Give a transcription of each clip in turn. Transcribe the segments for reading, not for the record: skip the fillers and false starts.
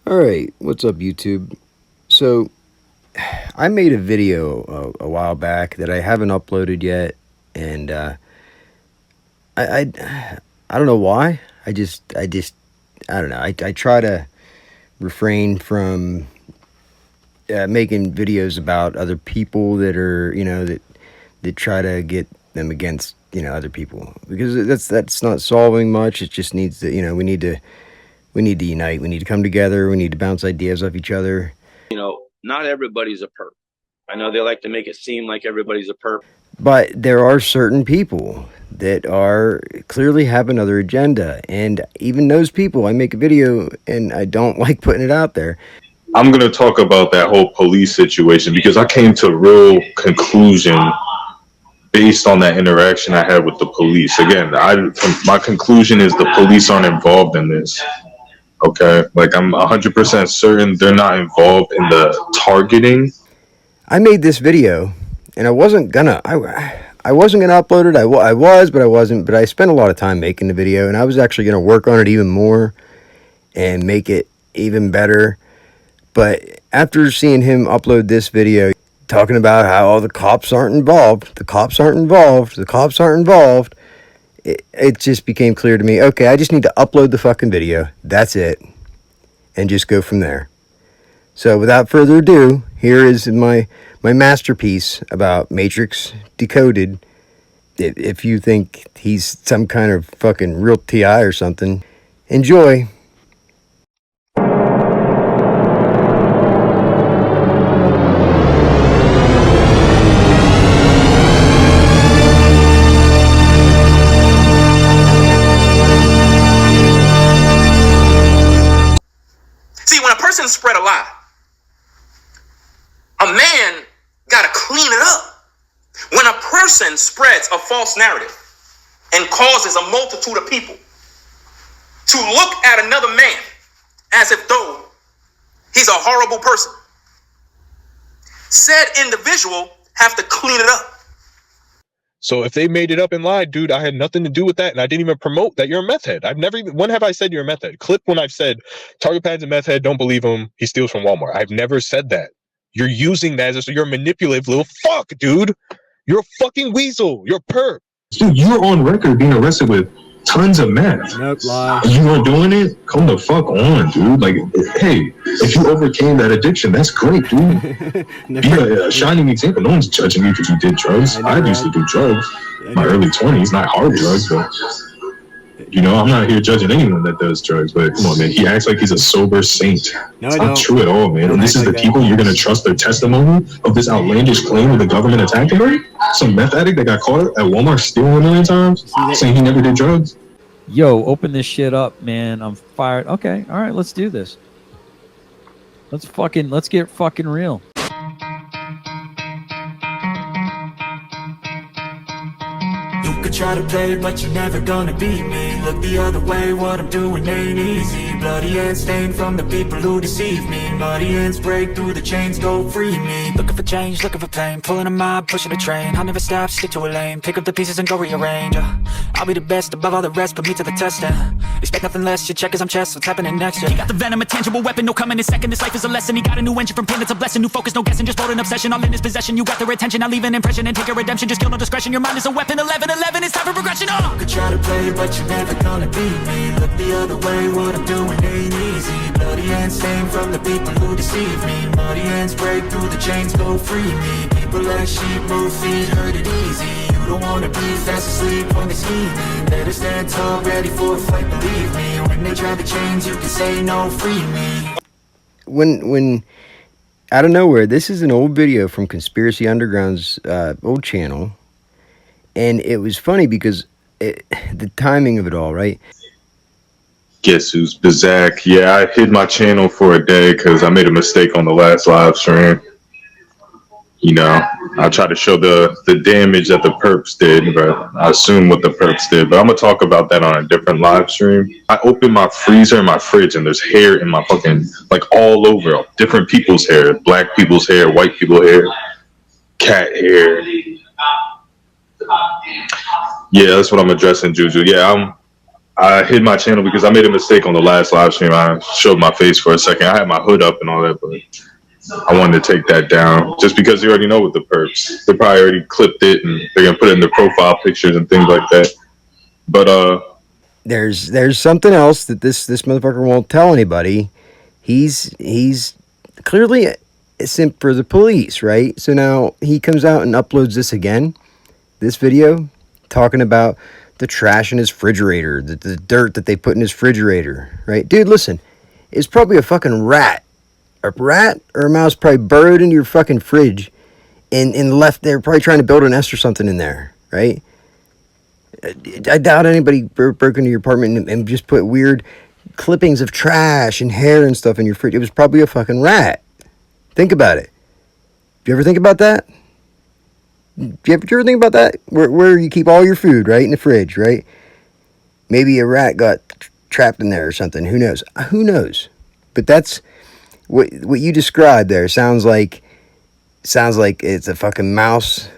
Alright, what's up YouTube? So, I made a video a while back that I haven't uploaded yet, and I don't know why. I don't know. I try to refrain from making videos about other people that are, that try to get them against, other people, because that's not solving much. It just needs to, we need to unite. We need to come together. We need to bounce ideas off each other. Not everybody's a perp. I know they like to make it seem like everybody's a perp. But there are certain people that are clearly have another agenda. And even those people, I make a video and I don't like putting it out there. I'm going to talk about that whole police situation because I came to a real conclusion based on that interaction I had with the police. Again, my conclusion is the police aren't involved in this. Okay, like I'm 100% certain they're not involved in the targeting. I made this video, and I wasn't gonna upload it. I was, but I wasn't. But I spent a lot of time making the video, and I was actually gonna work on it even more and make it even better. But after seeing him upload this video, talking about how all the cops aren't involved, it just became clear to me, okay, I just need to upload the fucking video. That's it. And just go from there. So without further ado, here is my masterpiece about Matrix Decoded. If you think he's some kind of fucking real TI or something, enjoy. See, when a person spread a lie, a man got to clean it up. When a person spreads a false narrative and causes a multitude of people to look at another man as if though he's a horrible person, said individual have to clean it up. So if they made it up and lied, dude, I had nothing to do with that, and I didn't even promote that you're a meth head. I've never even, when have I said you're a meth head? Clip when I've said Target Pad's a meth head, don't believe him, he steals from Walmart. I've never said that. You're using that as you're a manipulative little fuck, dude. You're a fucking weasel. You're a perp. Dude, you're on record being arrested with tons of meth. Nope, lie. You weren't doing it? Come the fuck on, dude. Like, hey, if you overcame that addiction, that's great, dude. Be a shining example. No one's judging you because you did drugs. I used to do drugs. My early 20s, not hard drugs, but I'm not here judging anyone that does drugs. But come on, man, he acts like he's a sober saint. No, it's not true at all, man. And this is the people you're gonna trust their testimony of this outlandish claim of the government attacking her? Some meth addict that got caught at Walmart stealing a million times, saying he never did drugs. Yo, open this shit up, man. I'm fired. Okay, all right, let's do this. Let's get fucking real. You could try to play, but you're never gonna beat me. Look the other way, what I'm doing ain't easy. Bloody hands stained from the people who deceive me. Muddy hands break through the chains, go free me. Looking for change, looking for pain. Pulling a mob, pushing a train. I'll never stop, stick to a lane. Pick up the pieces and go rearrange. I'll be the best above all the rest, put me to the test. Expect nothing less, your check is I'm chest. What's happening next? He got the venom, a tangible weapon, no coming in second. This life is a lesson. He got a new engine from pain, it's a blessing. New focus, no guessing, just bold an obsession. All in his possession, you got their attention. I'll leave an impression and take a redemption. Just kill no discretion, your mind is a weapon. 11-11, it's time for progression. You could try to play, but you're never gonna beat me. Look the other way, what I'm doing ain't easy. Bloody hands stained from the people who deceive me. Muddy hands break through the chains, go free me. People like sheep, move feet, hurt it easy. You don't wanna be fast asleep when they scheming. Better stand tall, ready for a fight, believe me. When they try the chains, you can say no, free me. When out of nowhere, this is an old video from Conspiracy Underground's old channel, and it was funny because the timing of it all, right? Guess who's Bizak? Yeah, I hid my channel for a day because I made a mistake on the last live stream. I tried to show the damage that the perps did, but I assume what the perps did. But I'm gonna talk about that on a different live stream. I opened my freezer and my fridge, and there's hair in my fucking, like, all over. Different people's hair, black people's hair, white people's hair, cat hair. Yeah, that's what I'm addressing, Juju. Yeah, I hid my channel because I made a mistake on the last live stream. I showed my face for a second. I had my hood up and all that, but I wanted to take that down just because you already know with the perps. They probably already clipped it and they're gonna put it in their profile pictures and things like that. But there's something else that this motherfucker won't tell anybody. He's clearly a simp for the police, right? So now he comes out and uploads this again, this video, talking about the trash in his refrigerator, the dirt that they put in his refrigerator, right? Dude, listen, it's probably a fucking rat. A rat or a mouse probably burrowed into your fucking fridge and left there, probably trying to build a nest or something in there, right? I doubt anybody broke into your apartment and just put weird clippings of trash and hair and stuff in your fridge. It was probably a fucking rat. Think about it. Do you ever think about that? Do you ever think about that? Where you keep all your food, right? In the fridge, right? Maybe a rat got trapped in there or something. Who knows? Who knows? But that's what you described there. Sounds like it's a fucking mouse,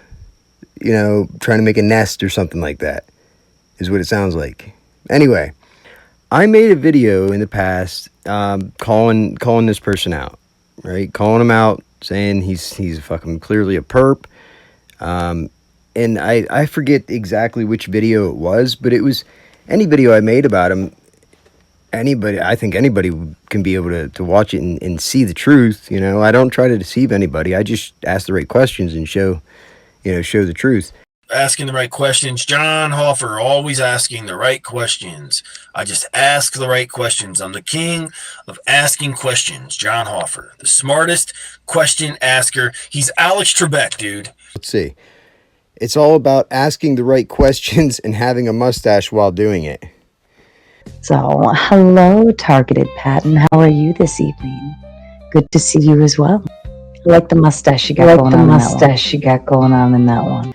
you know, trying to make a nest or something like that. Is what it sounds like. Anyway, I made a video in the past calling this person out, right? Calling him out, saying he's fucking clearly a perp. And I forget exactly which video it was, but it was any video I made about him. I think anybody can be able to watch it and see the truth. You know, I don't try to deceive anybody. I just ask the right questions and show the truth. Asking the right questions. John Hoffer, always asking the right questions. I just ask the right questions. I'm the king of asking questions. John Hoffer, the smartest question asker. He's Alex Trebek, dude. Let's see. It's all about asking the right questions and having a mustache while doing it. So, hello, Targeted Patton. How are you this evening? Good to see you as well. I like the mustache you got going on in that one.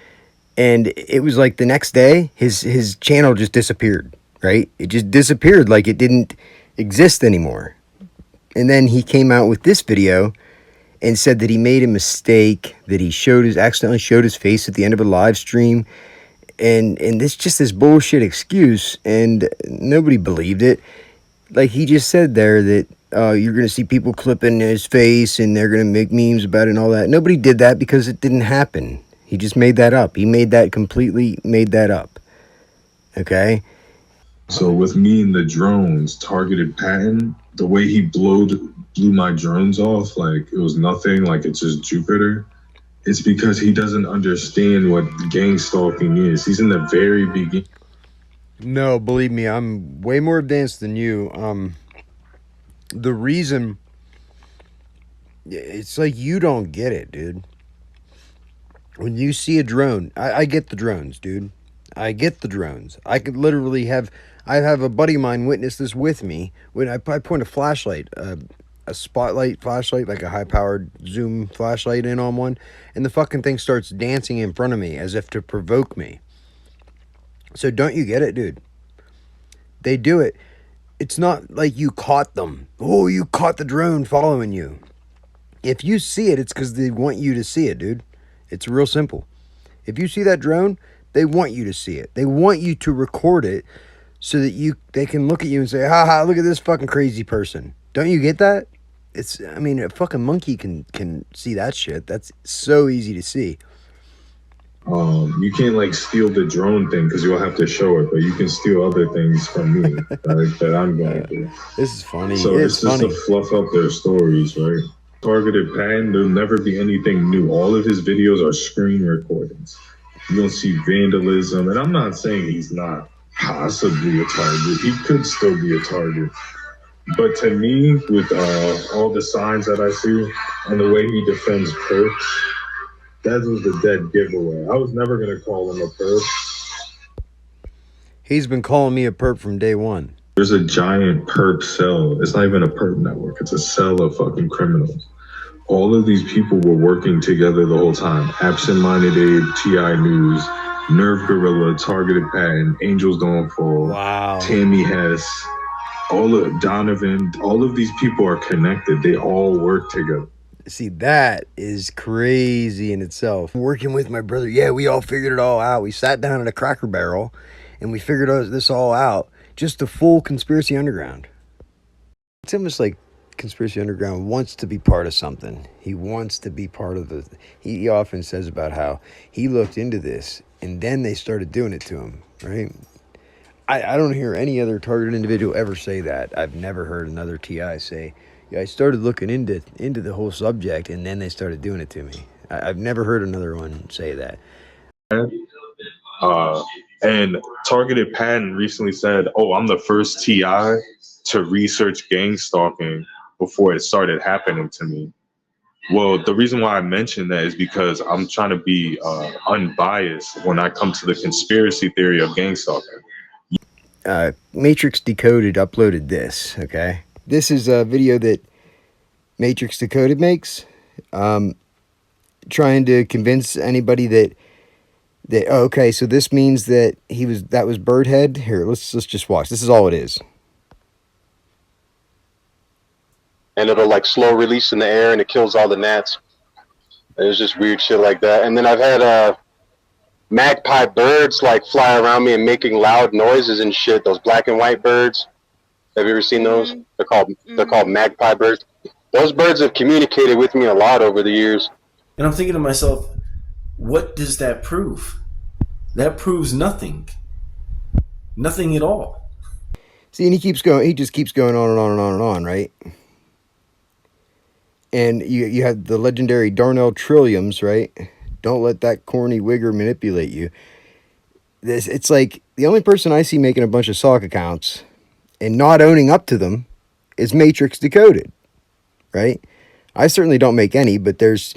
And it was like the next day, his channel just disappeared, right? It just disappeared like it didn't exist anymore. And then he came out with this video and said that he made a mistake, that he accidentally showed his face at the end of a live stream. And this bullshit excuse, and nobody believed it. Like he just said there that you're going to see people clipping his face and they're going to make memes about it and all that. Nobody did that because it didn't happen. He just made that up. He completely made that up. Okay? so with me and the drones, Targeted Patton, the way he blew my drones off, like it was nothing, like it's just Jupiter. It's because he doesn't understand what gang stalking is. He's in the very beginning. No, believe me, I'm way more advanced than you. The reason, it's like you don't get it, dude. When you see a drone, I get the drones, dude. I get the drones. I could literally I have a buddy of mine witness this with me. When I point a flashlight, a spotlight flashlight, like a high-powered zoom flashlight in on one, and the fucking thing starts dancing in front of me as if to provoke me. So don't you get it, dude? They do it. It's not like you caught them. Oh, you caught the drone following you. If you see it, it's because they want you to see it, dude. It's real simple. If you see that drone, they want you to see it. They want you to record it so that they can look at you and say, haha, look at this fucking crazy person. Don't you get that? A fucking monkey can see that shit. That's so easy to see. You can't like steal the drone thing because you'll have to show it, but you can steal other things from me that I'm going to. This is funny. So it's just to fluff up their stories, right? Targeted Patton, there'll never be anything new. All of his videos are screen recordings. You don't see vandalism, and I'm not saying he's not possibly a target. He could still be a target. But to me, with all the signs that I see and the way he defends perps, that was the dead giveaway. I was never going to call him a perp. He's been calling me a perp from day one. There's a giant perp cell. It's not even a perp network. It's a cell of fucking criminals. All of these people were working together the whole time. Absent-Minded Abe, TI News, Nerve Gorilla, Targeted Patton, Angels Don't Fall, wow, Tammy Hess, all of Donovan. All of these people are connected. They all work together. See, that is crazy in itself. Working with my brother, yeah, we all figured it all out. We sat down at a Cracker Barrel and we figured this all out. just the full Conspiracy Underground. It's almost like Conspiracy Underground wants to be part of something. He wants to be part of the. He often says about how he looked into this and then they started doing it to him, right? I don't hear any other targeted individual ever say that. I've never heard another TI say, yeah, I started looking into the whole subject and then they started doing it to me. I've never heard another one say that. And Targeted Patton recently said, oh, I'm the first TI to research gang stalking before it started happening to me. Well, the reason why I mentioned that is because I'm trying to be unbiased when I come to the conspiracy theory of gang stalking. Matrix Decoded uploaded this, okay? This is a video that Matrix Decoded makes, trying to convince anybody that oh, okay, so this means that that was Birdhead. Here, let's just watch. This is all it is. And it'll like slow release in the air and it kills all the gnats. There's just weird shit like that. And then I've had magpie birds like fly around me and making loud noises and shit. Those black and white birds. Have you ever seen those? They're called magpie birds. Those birds have communicated with me a lot over the years. And I'm thinking to myself, what does that prove? That proves nothing. Nothing at all. See, and he just keeps going on and on and on and on, right? And you have the legendary Darnell Trilliums, right? Don't let that corny wigger manipulate you. It's like the only person I see making a bunch of sock accounts and not owning up to them is Matrix Decoded, right? I certainly don't make any, but there's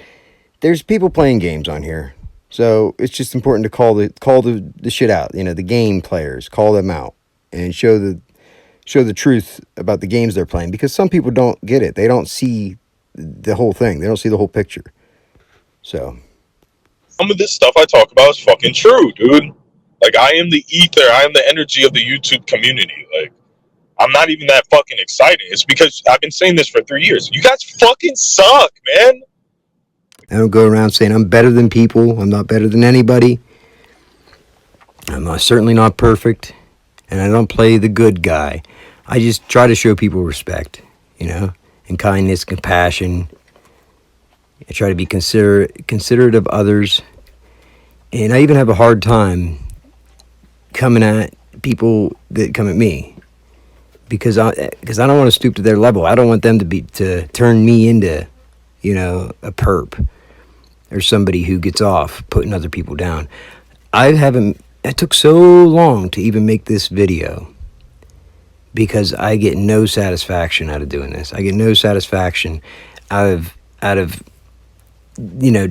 people playing games on here. So it's just important to call the shit out. You know, the game players, call them out and show the truth about the games they're playing, because some people don't get it. They don't see the whole thing. They don't see the whole picture. So some of this stuff I talk about is fucking true, dude. Like, I am the ether. I am the energy of the YouTube community. Like, I'm not even that fucking excited. It's because I've been saying this for 3 years. You guys fucking suck, man. I don't go around saying I'm better than people. I'm not better than anybody. I'm certainly not perfect. And I don't play the good guy. I just try to show people respect, you know, and kindness, compassion. I try to be considerate of others. And I even have a hard time coming at people that come at me, because I don't want to stoop to their level. I don't want them to turn me into, you know, a perp or somebody who gets off putting other people down. It took so long to even make this video because I get no satisfaction out of doing this. I get no satisfaction out of you know,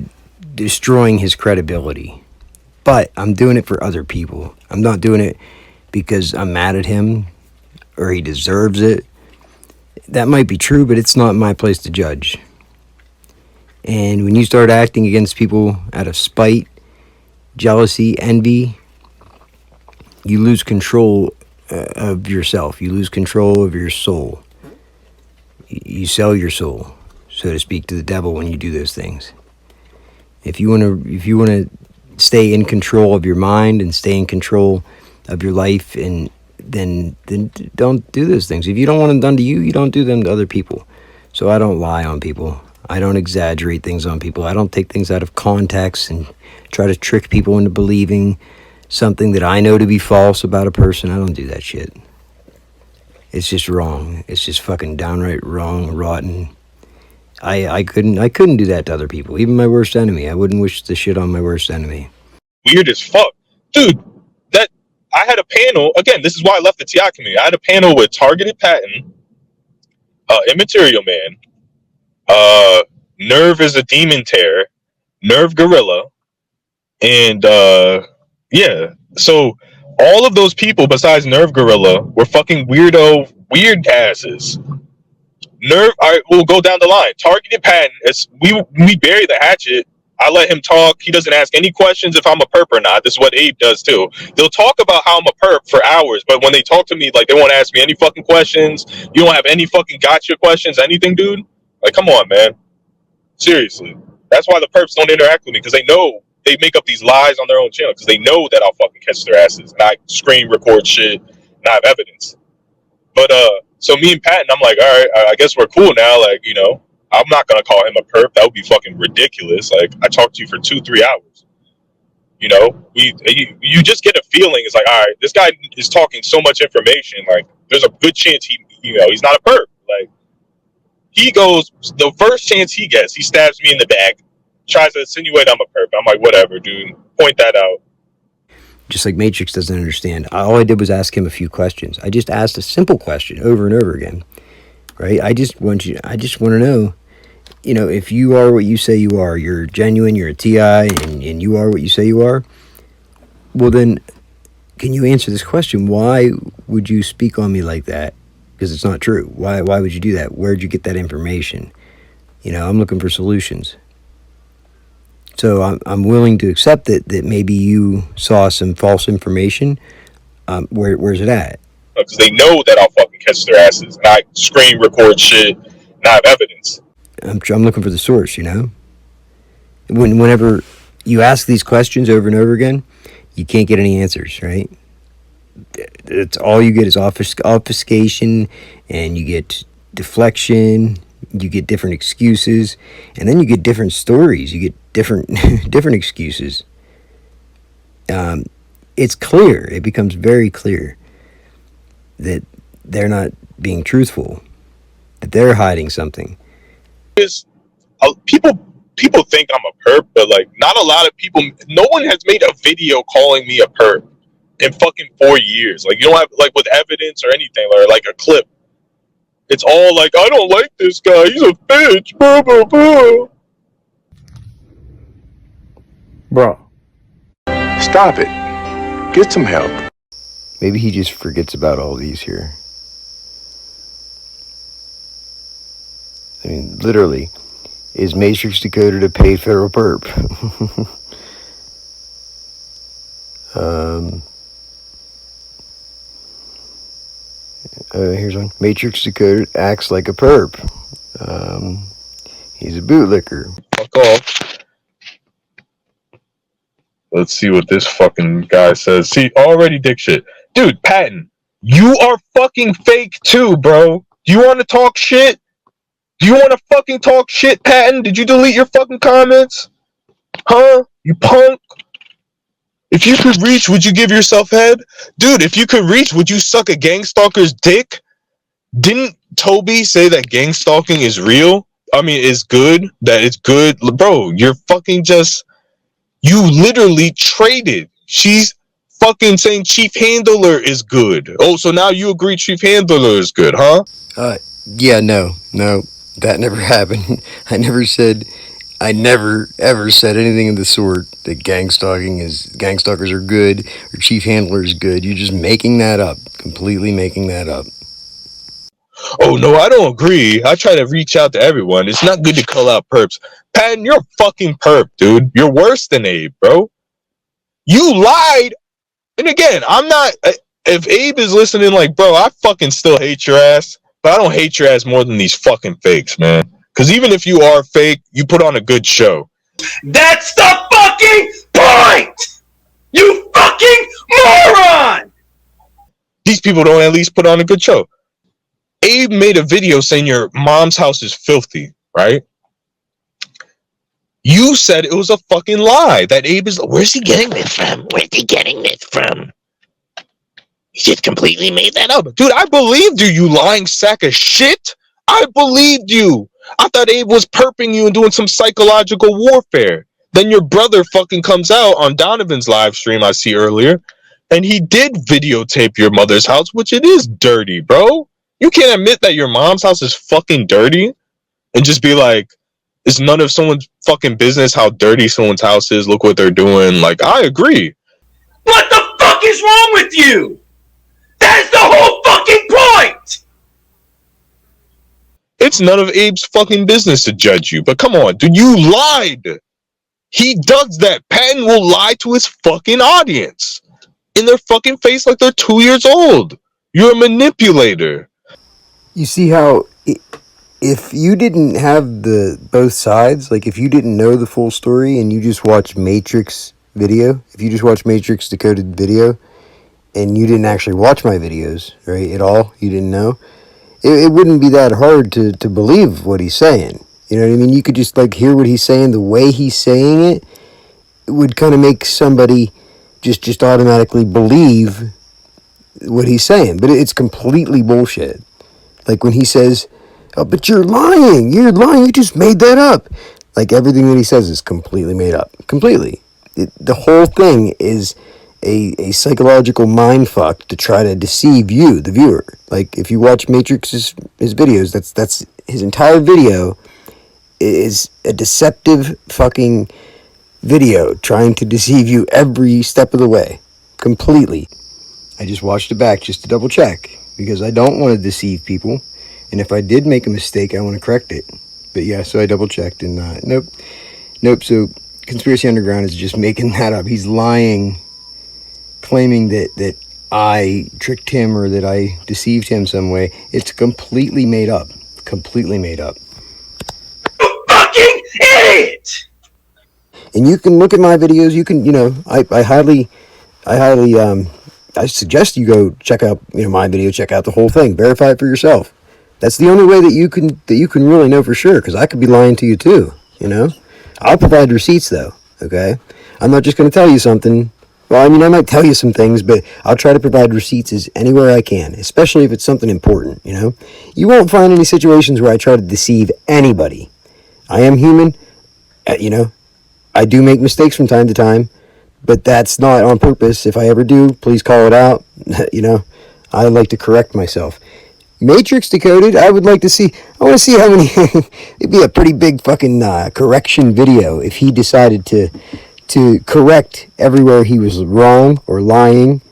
destroying his credibility. But I'm doing it for other people. I'm not doing it because I'm mad at him or he deserves it. That might be true, but it's not my place to judge. And when you start acting against people out of spite, jealousy, envy, you lose control of yourself. You lose control of your soul. You sell your soul, so to speak, to the devil when you do those things. If you want to stay in control of your mind and stay in control of your life, and then don't do those things. If you don't want them done to you, you don't do them to other people. So I don't lie on people. I don't exaggerate things on people. I don't take things out of context and try to trick people into believing something that I know to be false about a person. I don't do that shit. It's just wrong. It's just fucking downright wrong, rotten. I couldn't do that to other people. Even my worst enemy. I wouldn't wish the shit on my worst enemy. Weird as fuck. Dude, that I had a panel, again, this is why I left the TI community. I had a panel with Targeted Patton, Immaterial Man, Nerve is a Demon Terror, Nerve Gorilla, and yeah. So all of those people besides Nerve Gorilla were fucking weird asses. Nerve, we'll go down the line. Targeted Patton, we bury the hatchet. I let him talk. He doesn't ask any questions if I'm a perp or not. This is what Abe does too. They'll talk about how I'm a perp for hours, but when they talk to me, like, they won't ask me any fucking questions. You don't have any fucking gotcha questions, anything, dude? Like, come on, man. Seriously. That's why the perps don't interact with me, because they know they make up these lies on their own channel, because they know that I'll fucking catch their asses. And I screen record shit, and and I have evidence. But so me and Patton, I'm like, all right, I guess we're cool now. Like, you know, I'm not gonna call him a perp. That would be fucking ridiculous. Like, I talked to you for 2-3 hours. You know, you just get a feeling. It's like, all right, this guy is talking so much information. Like, there's a good chance he's not a perp. Like, he goes the first chance he gets, he stabs me in the back, tries to insinuate I'm a perp. I'm like, whatever, dude. Point that out. Just like Matrix doesn't understand. All I did was ask him a few questions. I just asked a simple question over and over again, right? I just want to know, you know, if you are what you say you are, you're genuine, you're a TI, and you are what you say you are, well then, can you answer this question? Why would you speak on me like that? Because it's not true. Why would you do that? Where'd you get that information? You know, I'm looking for solutions. So I'm willing to accept that maybe you saw some false information. Where's it at? Because they know that I'll fucking catch their asses, and I screen record shit, and I have evidence. I'm looking for the source, you know? Whenever you ask these questions over and over again, you can't get any answers, right? It's all you get is obfuscation, and you get deflection, you get different excuses, and then you get different stories, you get different different excuses. It's clear, it becomes very clear that they're not being truthful, that they're hiding something. People think I'm a perp, but like not a lot of people. No one has made a video calling me a perp in fucking 4 years. Like, you don't have like with evidence or anything, or like a clip. It's all like, I don't like this guy, he's a bitch, blah blah blah. Bro, stop it. Get some help. Maybe he just forgets about all these here. I mean, literally, is Matrix Decoded a paid federal perp? Here's one. Matrix Decoded acts like a perp. He's a bootlicker. Fuck off. Let's see what this fucking guy says. See, already dick shit. Dude, Patton, you are fucking fake too, bro. Do you want to talk shit? Do you want to fucking talk shit, Patton? Did you delete your fucking comments? Huh? You punk? If you could reach, would you give yourself head? Dude, if you could reach, would you suck a gang stalker's dick? Didn't Toby say that gang stalking is real? I mean, is good? That it's good? Bro, you're fucking just... You literally traded. She's fucking saying Chief Handler is good. Oh, so now you agree Chief Handler is good, huh? Yeah, no, that never happened. I never ever said anything of the sort that gang stalkers are good or Chief Handler is good. You're just making that up, completely making that up. Oh, no, I don't agree. I try to reach out to everyone. It's not good to call out perps. Patton, you're a fucking perp, dude. You're worse than Abe, bro. You lied. And again, I'm not... If Abe is listening, like, bro, I fucking still hate your ass. But I don't hate your ass more than these fucking fakes, man. Because even if you are fake, you put on a good show. That's the fucking point! You fucking moron! These people don't at least put on a good show. Abe made a video saying your mom's house is filthy, right? You said it was a fucking lie. That Abe is... Where's he getting this from? Where's he getting this from? He just completely made that up. Dude, I believed you, you lying sack of shit. I believed you. I thought Abe was perping you and doing some psychological warfare. Then your brother fucking comes out on Donovan's live stream I see earlier, and he did videotape your mother's house, which it is dirty, bro. You can't admit that your mom's house is fucking dirty and just be like, it's none of someone's fucking business how dirty someone's house is. Look what they're doing. Like, I agree. What the fuck is wrong with you? That's the whole fucking point! It's none of Abe's fucking business to judge you. But come on, dude, you lied. He does that. Patton will lie to his fucking audience in their fucking face like they're 2 years old. You're a manipulator. You see how if you didn't have the both sides, like if you didn't know the full story and you just watched Matrix video, if you just watched Matrix Decoded video, and you didn't actually watch my videos, right, at all, you didn't know, it wouldn't be that hard to believe what he's saying. You know what I mean? You could just like hear what he's saying, the way he's saying it would kind of make somebody just automatically believe what he's saying. But it's completely bullshit. Like when he says, "Oh, but you're lying, you just made that up." Like everything that he says is completely made up. Completely. The whole thing is a psychological mind fuck to try to deceive you, the viewer. Like if you watch Matrix's his videos, that's his entire video is a deceptive fucking video trying to deceive you every step of the way. Completely. I just watched it back just to double check because I don't want to deceive people. And if I did make a mistake, I want to correct it. But yeah, so I double checked and nope. So Conspiracy Underground is just making that up. He's lying, claiming that I tricked him or that I deceived him some way. It's completely made up. Completely made up. You fucking idiot! And you can look at my videos. You can, I highly, I suggest you go check out, my video, check out the whole thing, verify it for yourself. That's the only way that you can really know for sure, because I could be lying to you too, I'll provide receipts though, okay? I'm not just going to tell you something. Well, I might tell you some things, but I'll try to provide receipts as anywhere I can, especially if it's something important, You won't find any situations where I try to deceive anybody. I am human, I do make mistakes from time to time, but that's not on purpose. If I ever do, please call it out. I like to correct myself. Matrix Decoded, I want to see how many, it'd be a pretty big fucking correction video if he decided to correct everywhere he was wrong or lying.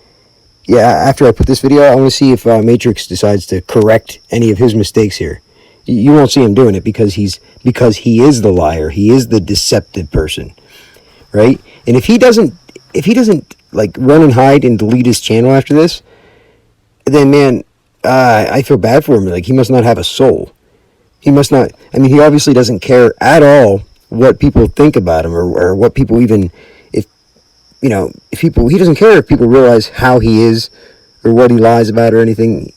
Yeah, after I put this video, I want to see if Matrix decides to correct any of his mistakes here. You won't see him doing it because he is the liar. He is the deceptive person, right? And if he doesn't like run and hide and delete his channel after this, then man, I feel bad for him. Like he must not have a soul. He must not. I mean, he obviously doesn't care at all what people think about him or what people even if people. He doesn't care if people realize how he is or what he lies about or anything.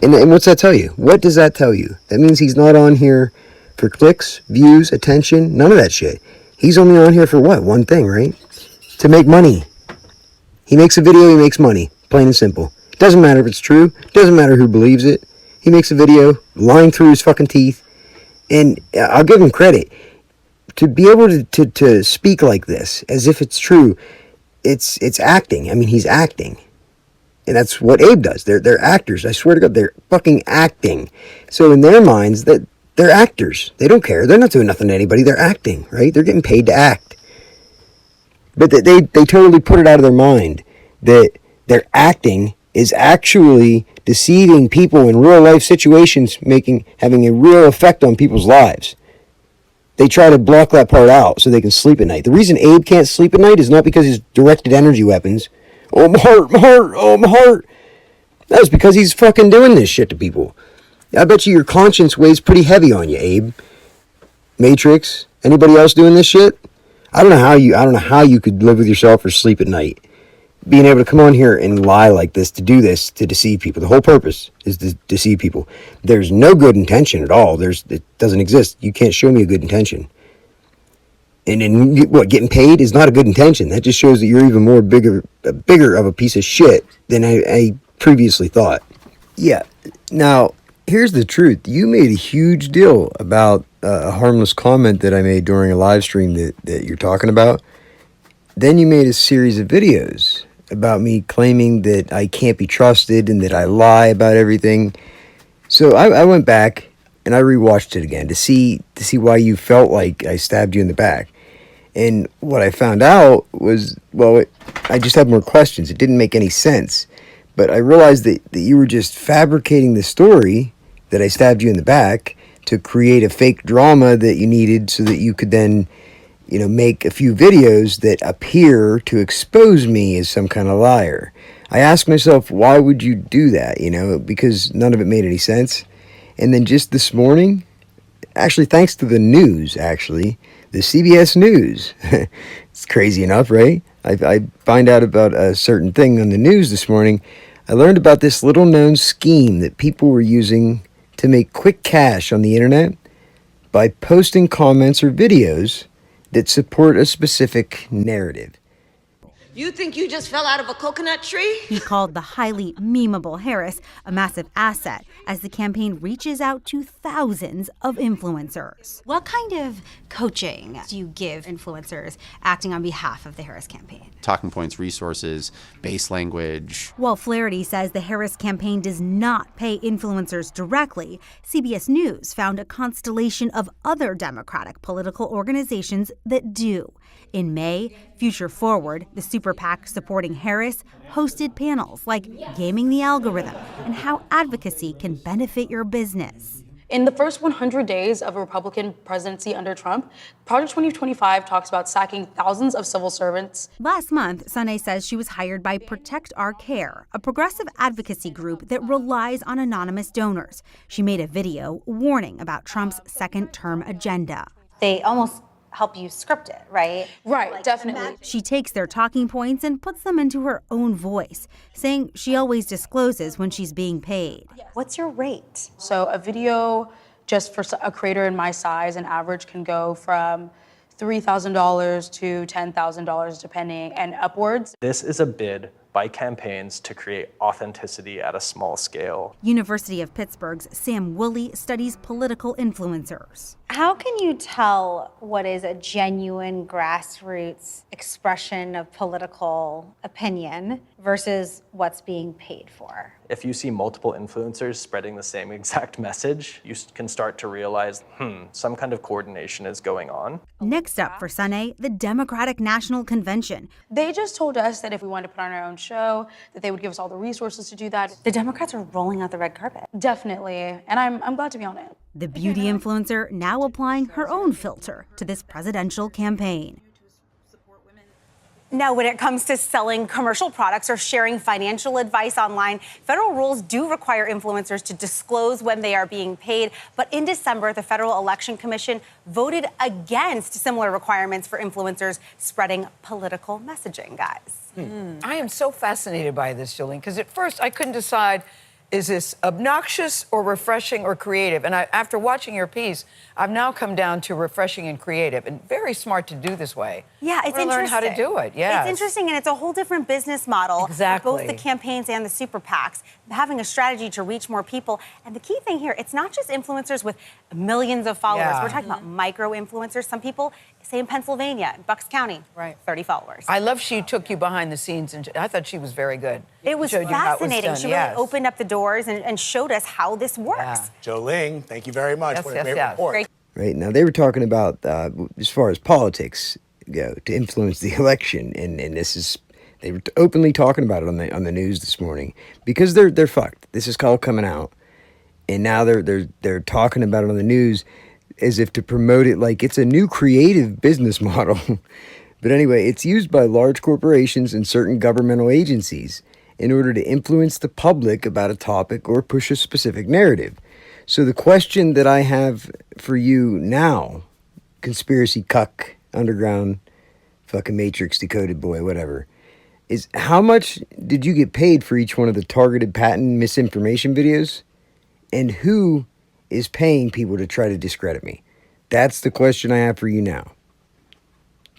And what's that tell you? What does that tell you? That means he's not on here for clicks, views, attention, none of that shit. He's only on here for what? One thing, right? To make money. He makes a video, he makes money. Plain and simple. Doesn't matter if it's true. Doesn't matter who believes it. He makes a video, lying through his fucking teeth. And I'll give him credit. To be able to speak like this, as if it's true, it's acting. I mean, he's acting. And that's what Abe does. They're actors. I swear to God, they're fucking acting. So in their minds, that they're actors. They don't care. They're not doing nothing to anybody. They're acting, right? They're getting paid to act. But they totally put it out of their mind that their acting is actually deceiving people in real life situations, having a real effect on people's lives. They try to block that part out so they can sleep at night. The reason Abe can't sleep at night is not because he's directed energy weapons. Oh, my heart, oh, my heart. That's because he's fucking doing this shit to people. I bet you your conscience weighs pretty heavy on you, Abe. Matrix, anybody else doing this shit? I don't know how you could live with yourself or sleep at night. Being able to come on here and lie like this, to do this, to deceive people. The whole purpose is to deceive people. There's no good intention at all. It doesn't exist. You can't show me a good intention. And what, getting paid is not a good intention. That just shows that you're even more bigger of a piece of shit than I previously thought. Yeah. Now, here's the truth. You made a huge deal about a harmless comment that I made during a live stream that you're talking about. Then you made a series of videos about me claiming that I can't be trusted and that I lie about everything. So I went back and I rewatched it again to see why you felt like I stabbed you in the back. And what I found out was, I just had more questions. It didn't make any sense. But I realized that you were just fabricating the story that I stabbed you in the back to create a fake drama that you needed so that you could then, make a few videos that appear to expose me as some kind of liar. I asked myself, why would you do that? Because none of it made any sense. And then just this morning, actually, thanks to the news, the CBS News, it's crazy enough, right? I find out about a certain thing on the news this morning. I learned about this little known scheme that people were using to make quick cash on the internet by posting comments or videos that support a specific narrative. You think you just fell out of a coconut tree? He called the highly memeable Harris a massive asset as the campaign reaches out to thousands of influencers. What kind of coaching do you give influencers acting on behalf of the Harris campaign? Talking points, resources, base language. While Flaherty says the Harris campaign does not pay influencers directly, CBS News found a constellation of other Democratic political organizations that do. In May, Future Forward, the super PAC supporting Harris, hosted panels like Gaming the Algorithm and how advocacy can benefit your business. In the first 100 days of a Republican presidency under Trump, Project 2025 talks about sacking thousands of civil servants. Last month, Sunay says she was hired by Protect Our Care, a progressive advocacy group that relies on anonymous donors. She made a video warning about Trump's second-term agenda. They almost help you script it, right? Right, definitely. She takes their talking points and puts them into her own voice, saying she always discloses when she's being paid. What's your rate? So a video just for a creator in my size, an average can go from $3,000 to $10,000 depending and upwards. This is a bid by campaigns to create authenticity at a small scale. University of Pittsburgh's Sam Woolley studies political influencers. How can you tell what is a genuine grassroots expression of political opinion versus what's being paid for? If you see multiple influencers spreading the same exact message, you can start to realize, some kind of coordination is going on. Next up for Sunay, the Democratic National Convention. They just told us that if we wanted to put on our own show, that they would give us all the resources to do that. The Democrats are rolling out the red carpet. Definitely, and I'm glad to be on it. The beauty influencer now applying her own filter to this presidential campaign. Now, when it comes to selling commercial products or sharing financial advice online, federal rules do require influencers to disclose when they are being paid. But in December, the Federal Election Commission voted against similar requirements for influencers spreading political messaging, guys. I am so fascinated by this, Jolene, because at first I couldn't decide, is this obnoxious or refreshing or creative? And after watching your piece, I've now come down to refreshing and creative, and very smart to do this way. Yeah, it's interesting. Learn how to do it. Yeah, it's interesting, and it's a whole different business model. Exactly. For both the campaigns and the super PACs, having a strategy to reach more people. And the key thing here, it's not just influencers with millions of followers. Yeah. We're talking about micro influencers. Some people, say in Pennsylvania, in Bucks County, 30 followers. I love she took you behind the scenes, and I thought she was very good. It was Showed you how it was fascinating. done, She yes. really opened up the doors and showed us how this works. Jolene, thank you very much. Yes, What a yes, great yes. report. Great. Right now, they were talking about as far as politics go to influence the election, and this is they were openly talking about it on the news this morning because they're fucked. This is all coming out, and now they're talking about it on the news as if to promote it like it's a new creative business model. But anyway, it's used by large corporations and certain governmental agencies in order to influence the public about a topic or push a specific narrative. So the question that I have for you now, conspiracy cuck, underground, fucking matrix, decoded boy, whatever, is how much did you get paid for each one of the targeted patent misinformation videos? And who is paying people to try to discredit me? That's the question I have for you now.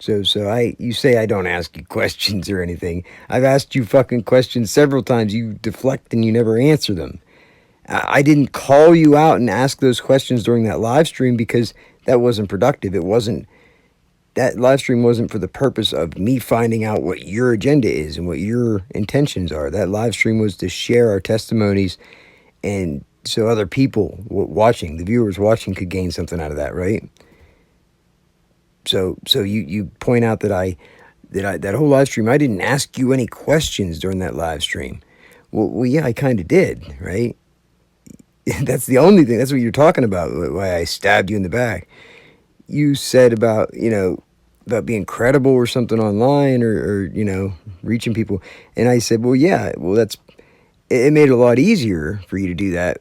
So you say I don't ask you questions or anything. I've asked you fucking questions several times. You deflect and you never answer them. I didn't call you out and ask those questions during that live stream because that wasn't productive. That live stream wasn't for the purpose of me finding out what your agenda is and what your intentions are. That live stream was to share our testimonies, and so other people watching, the viewers watching, could gain something out of that, right? So you point out that that whole live stream, I didn't ask you any questions during that live stream. Well, yeah, I kind of did, right? That's the only thing. That's what you're talking about, why I stabbed you in the back. You said about being credible or something online or reaching people. And I said, well, yeah, it made it a lot easier for you to do that,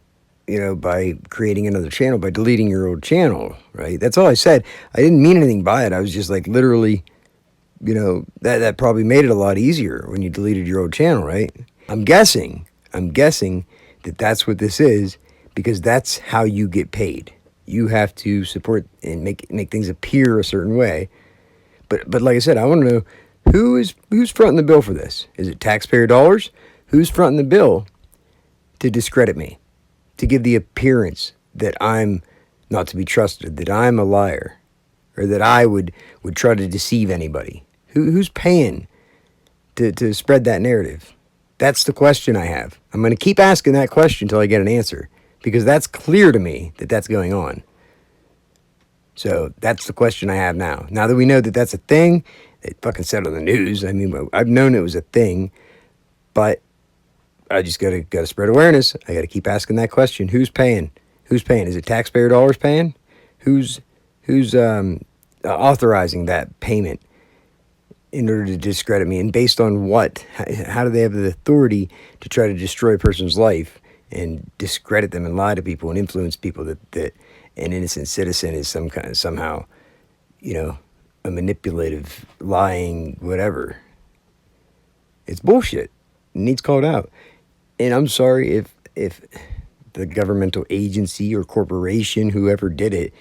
by creating another channel, by deleting your old channel, right? That's all I said. I didn't mean anything by it. I was just like literally you know, that probably made it a lot easier when you deleted your old channel, right? I'm guessing that that's what this is, because that's how you get paid. You have to support and make things appear a certain way. But like I said, I want to know who's fronting the bill for this. Is it taxpayer dollars? Who's fronting the bill to discredit me, to give the appearance that I'm not to be trusted, that I'm a liar, or that I would try to deceive anybody? Who's paying to spread that narrative? That's the question I have. I'm going to keep asking that question until I get an answer, because that's clear to me that that's going on. So that's the question I have now. Now that we know that that's a thing, it fucking said on the news. I mean, I've known it was a thing, but I just gotta spread awareness. I gotta keep asking that question. Who's paying? Who's paying? Is it taxpayer dollars paying? Who's authorizing that payment in order to discredit me? And based on what? How do they have the authority to try to destroy a person's life and discredit them and lie to people and influence people that an innocent citizen is somehow, you know, a manipulative, lying, whatever? It's bullshit. It needs called out. And I'm sorry if the governmental agency or corporation, whoever did it,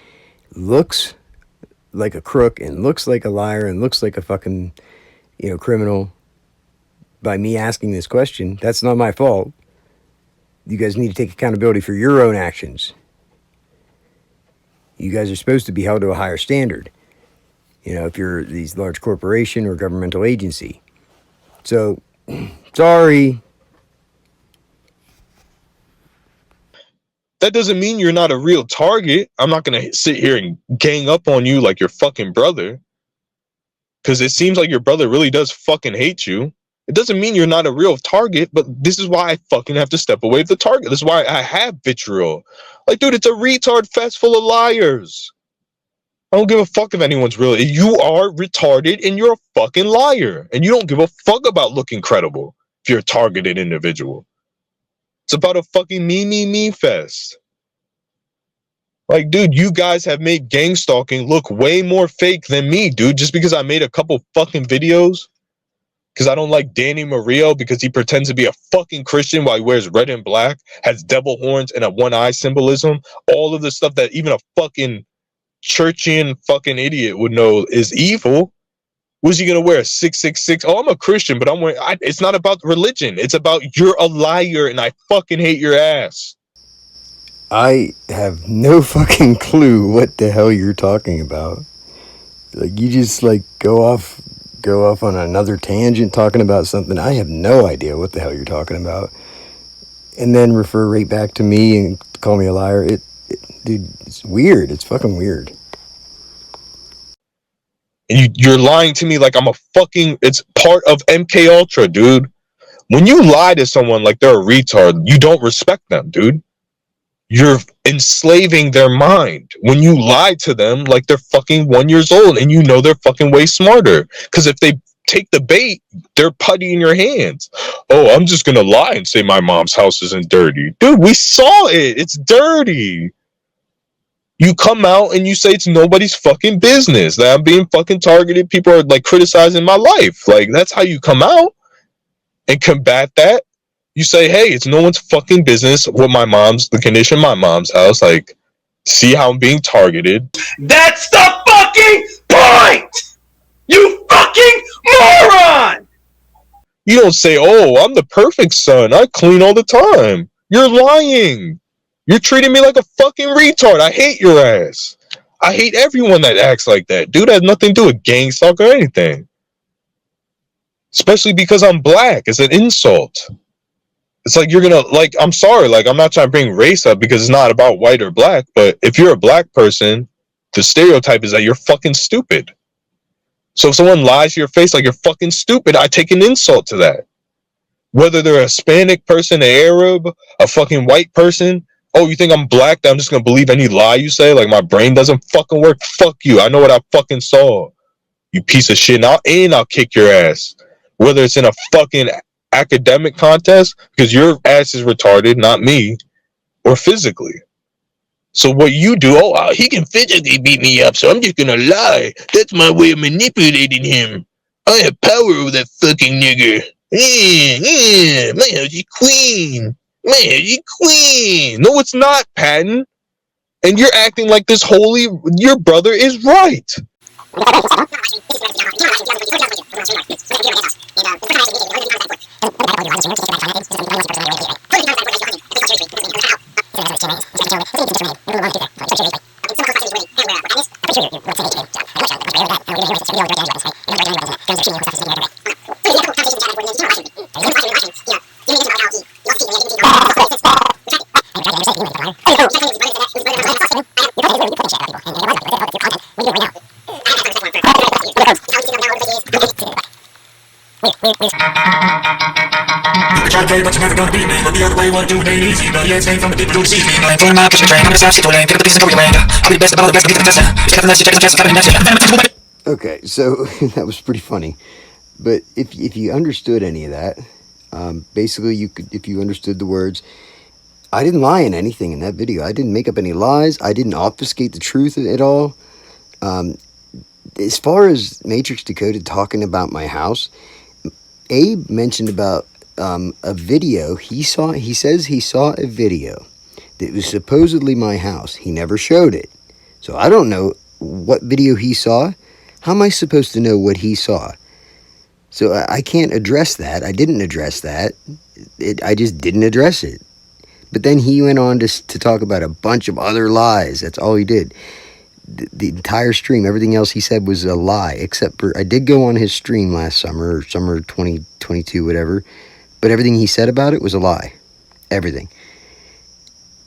looks like a crook and looks like a liar and looks like a fucking, you know, criminal by me asking this question. That's not my fault. You guys need to take accountability for your own actions. You guys are supposed to be held to a higher standard, you know, if you're these large corporation or governmental agency. So, sorry. That doesn't mean you're not a real target. I'm not going to sit here and gang up on you like your fucking brother, because it seems like your brother really does fucking hate you. It doesn't mean you're not a real target, but this is why I fucking have to step away from the target. This is why I have vitriol. Like, dude, it's a retard fest full of liars. I don't give a fuck if anyone's real. You are retarded and you're a fucking liar. And you don't give a fuck about looking credible if you're a targeted individual. It's about a fucking me fest. Like, dude, you guys have made gang stalking look way more fake than me, dude. Just because I made a couple fucking videos, because I don't like Danny Mario because he pretends to be a fucking Christian while he wears red and black, has devil horns and a one-eye symbolism, all of the stuff that even a fucking churchian fucking idiot would know is evil. Was he gonna wear a 666? Oh, I'm a Christian, but I'm wearing. It's not about religion. It's about you're a liar, and I fucking hate your ass. I have no fucking clue what the hell you're talking about. Like, you just like go off on another tangent talking about something. I have no idea what the hell you're talking about, and then refer right back to me and call me a liar. Dude, it's weird. It's fucking weird. And you're lying to me like I'm a fucking. It's part of MK Ultra, dude. When you lie to someone like they're a retard, you don't respect them, dude. You're enslaving their mind when you lie to them like they're fucking 1 year old and you know they're fucking way smarter. Because if they take the bait, they're putty in your hands. Oh, I'm just gonna lie and say my mom's house isn't dirty. Dude, we saw it. It's dirty. You come out and you say it's nobody's fucking business that I'm being fucking targeted. People are like criticizing my life. Like, that's how you come out and combat that. You say, hey, it's no one's fucking business what the condition of my mom's house. Like, see how I'm being targeted. That's the fucking point! You fucking moron! You don't say, oh, I'm the perfect son. I clean all the time. You're lying. You're treating me like a fucking retard. I hate your ass. I hate everyone that acts like that. Dude, has nothing to do with gang stalk or anything. Especially because I'm black. It's an insult. It's like you're gonna, like, I'm sorry, like, I'm not trying to bring race up because it's not about white or black, but if you're a black person, the stereotype is that you're fucking stupid. So if someone lies to your face like you're fucking stupid, I take an insult to that. Whether they're a Hispanic person, an Arab, a fucking white person. Oh, you think I'm black that I'm just gonna believe any lie you say? Like, my brain doesn't fucking work? Fuck you. I know what I fucking saw. You piece of shit. And I'll kick your ass. Whether it's in a fucking academic contest, because your ass is retarded, not me, or physically. So what you do, he can physically beat me up, so I'm just gonna lie. That's my way of manipulating him. I have power over that fucking nigger. My house is queen. My house is queen. No, it's not, Patton. And you're acting like this holy. Your brother is right. Try to play, but you're never gonna beat me. Look the other way, wanna do it ain't easy. But you ain't staying from the people who deceive me. I'm pulling my pushing train, I'm just out, shit, lane. Pick up the pieces and go your lane. I'll be the best of all the best, but get the test now. Check out the message, check the chances, happening next year. Okay, so that was pretty funny. But if you understood any of that, basically you could, if you understood the words, I didn't lie in anything in that video. I didn't make up any lies. I didn't obfuscate the truth at all. As far as Matrix Decoded talking about my house, Abe mentioned about a video he saw. He says he saw a video that was supposedly my house. He never showed it. So I don't know what video he saw. How am I supposed to know what he saw? So I can't address that. I didn't address that. I just didn't address it. But then he went on to talk about a bunch of other lies. That's all he did. The entire stream, everything else he said was a lie, except for I did go on his stream last summer, or summer 2022, whatever. But everything he said about it was a lie. Everything.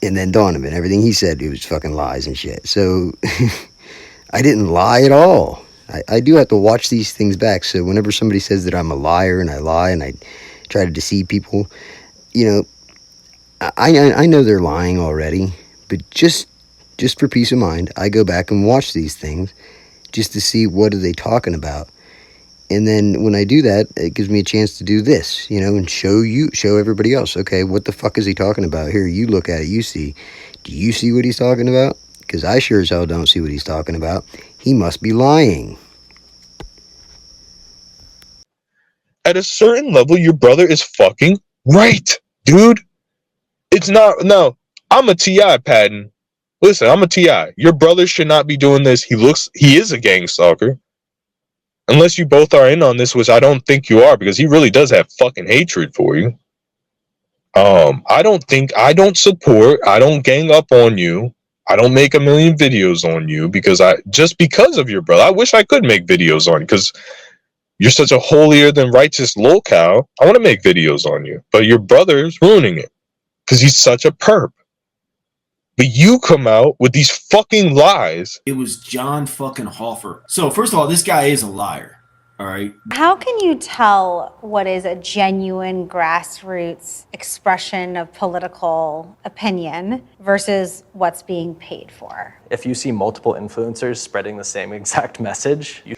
And then Donovan, everything he said, it was fucking lies and shit. So I didn't lie at all. I do have to watch these things back. So whenever somebody says that I'm a liar and I lie and I try to deceive people, you know, I know they're lying already. But just for peace of mind, I go back and watch these things just to see what are they talking about. And then when I do that, it gives me a chance to do this, you know, and show everybody else. Okay, what the fuck is he talking about? Here, you look at it, you see. Do you see what he's talking about? Because I sure as hell don't see what he's talking about. He must be lying. At a certain level, your brother is fucking right, dude. It's not, no, I'm a TI, Patton. Listen, I'm a TI. Your brother should not be doing this. He is a gang stalker. Unless you both are in on this, which I don't think you are, because he really does have fucking hatred for you. I don't support, I don't gang up on you. I don't make a million videos on you because of your brother. I wish I could make videos on you because you're such a holier than righteous locale. I want to make videos on you, but your brother's ruining it because he's such a perp. But you come out with these fucking lies. It was John fucking Hoffer. So first of all, this guy is a liar. All right. How can you tell what is a genuine grassroots expression of political opinion versus what's being paid for? If you see multiple influencers spreading the same exact message, you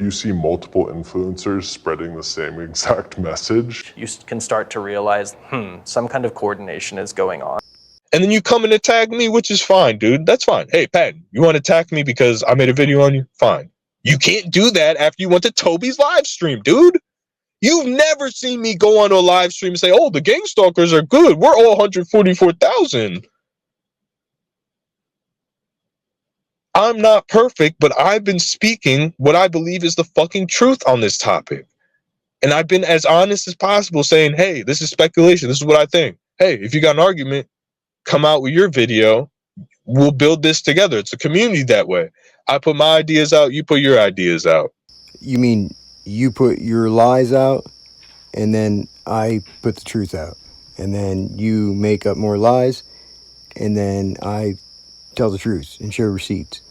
can start to realize, some kind of coordination is going on. And then you come and attack me, which is fine, dude. That's fine. Hey, Patton, you want to attack me because I made a video on you? Fine. You can't do that after you went to Toby's live stream, dude. You've never seen me go on a live stream and say, oh, the gang stalkers are good. We're all 144,000. I'm not perfect, but I've been speaking what I believe is the fucking truth on this topic. And I've been as honest as possible saying, hey, this is speculation. This is what I think. Hey, if you got an argument, come out with your video. We'll build this together. It's a community that way. I put my ideas out, you put your ideas out. You mean you put your lies out and then I put the truth out, and then you make up more lies and then I tell the truth and show receipts.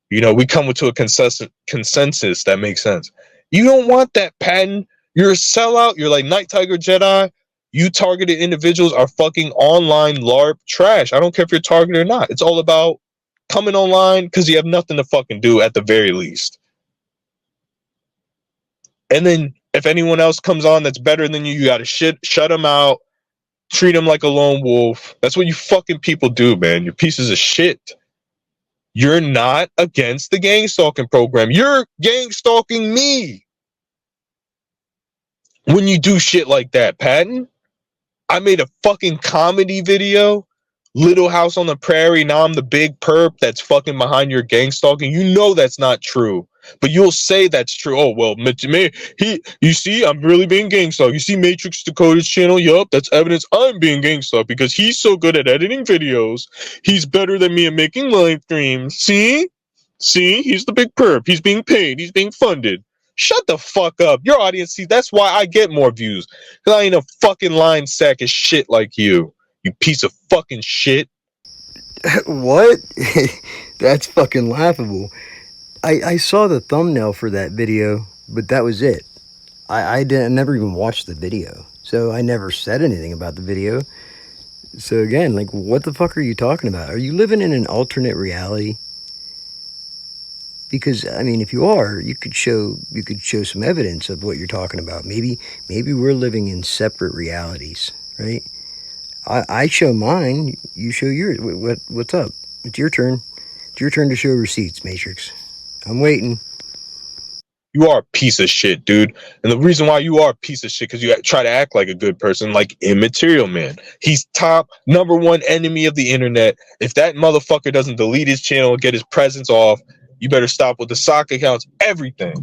You know, we come to a consensus that makes sense. You don't want that, Patton. You're a sellout. You're like Night Tiger Jedi. You targeted individuals are fucking online LARP trash. I don't care if you're targeted or not. It's all about coming online because you have nothing to fucking do at the very least. And then if anyone else comes on that's better than you, you gotta shut them out, treat them like a lone wolf. That's what you fucking people do, man. You're pieces of shit. You're not against the gang stalking program. You're gang stalking me. when you do shit like that, Patton. I made a fucking comedy video, Little House on the Prairie. Now I'm the big perp that's fucking behind your gang stalking. You know that's not true, but you'll say that's true. Oh well, you see, I'm really being gang stalked. You see Matrix Decoded's channel? Yup, that's evidence I'm being gang stalked because he's so good at editing videos. He's better than me at making live streams. See, he's the big perp. He's being paid. He's being funded. Shut the fuck up. Your audience, see, that's why I get more views. Because I ain't a fucking lying sack of shit like you. You piece of fucking shit. What? That's fucking laughable. I saw the thumbnail for that video, but that was it. I never even watched the video. So I never said anything about the video. So again, like, what the fuck are you talking about? Are you living in an alternate reality? Because I mean, if you are, you could show some evidence of what you're talking about. Maybe we're living in separate realities, right? I show mine, you show yours. What's up? It's your turn. It's your turn to show receipts, Matrix. I'm waiting. You are a piece of shit, dude. And the reason why you are a piece of shit because you try to act like a good person, like Immaterial Man. He's top #1 enemy of the internet. If that motherfucker doesn't delete his channel and get his presence off, you better stop with the sock accounts, everything.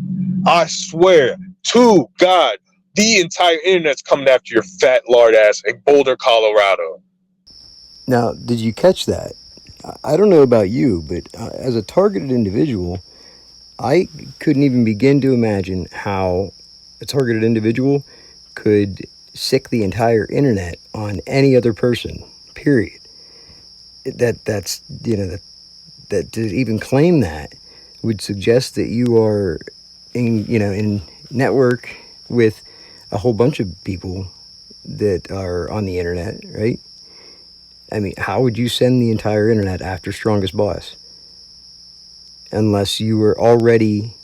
I swear to God, the entire internet's coming after your fat lard ass in Boulder, Colorado. Now, did you catch that? I don't know about you, but as a targeted individual, I couldn't even begin to imagine how a targeted individual could sick the entire internet on any other person, period. That's that to even claim that would suggest that you are in network with a whole bunch of people that are on the internet, right? I mean, how would you send the entire internet after Strongest Boss? Unless you were already,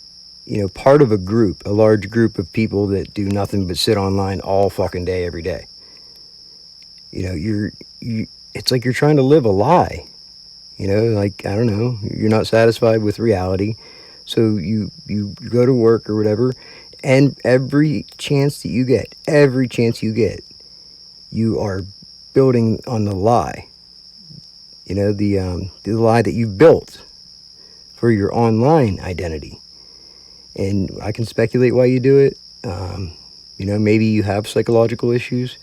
part of a group, a large group of people that do nothing but sit online all fucking day, every day. It's like you're trying to live a lie. Like, I don't know, you're not satisfied with reality. So you go to work or whatever, and every chance you get, you are building on the lie. The lie that you've built for your online identity. And I can speculate why you do it. Maybe you have psychological issues.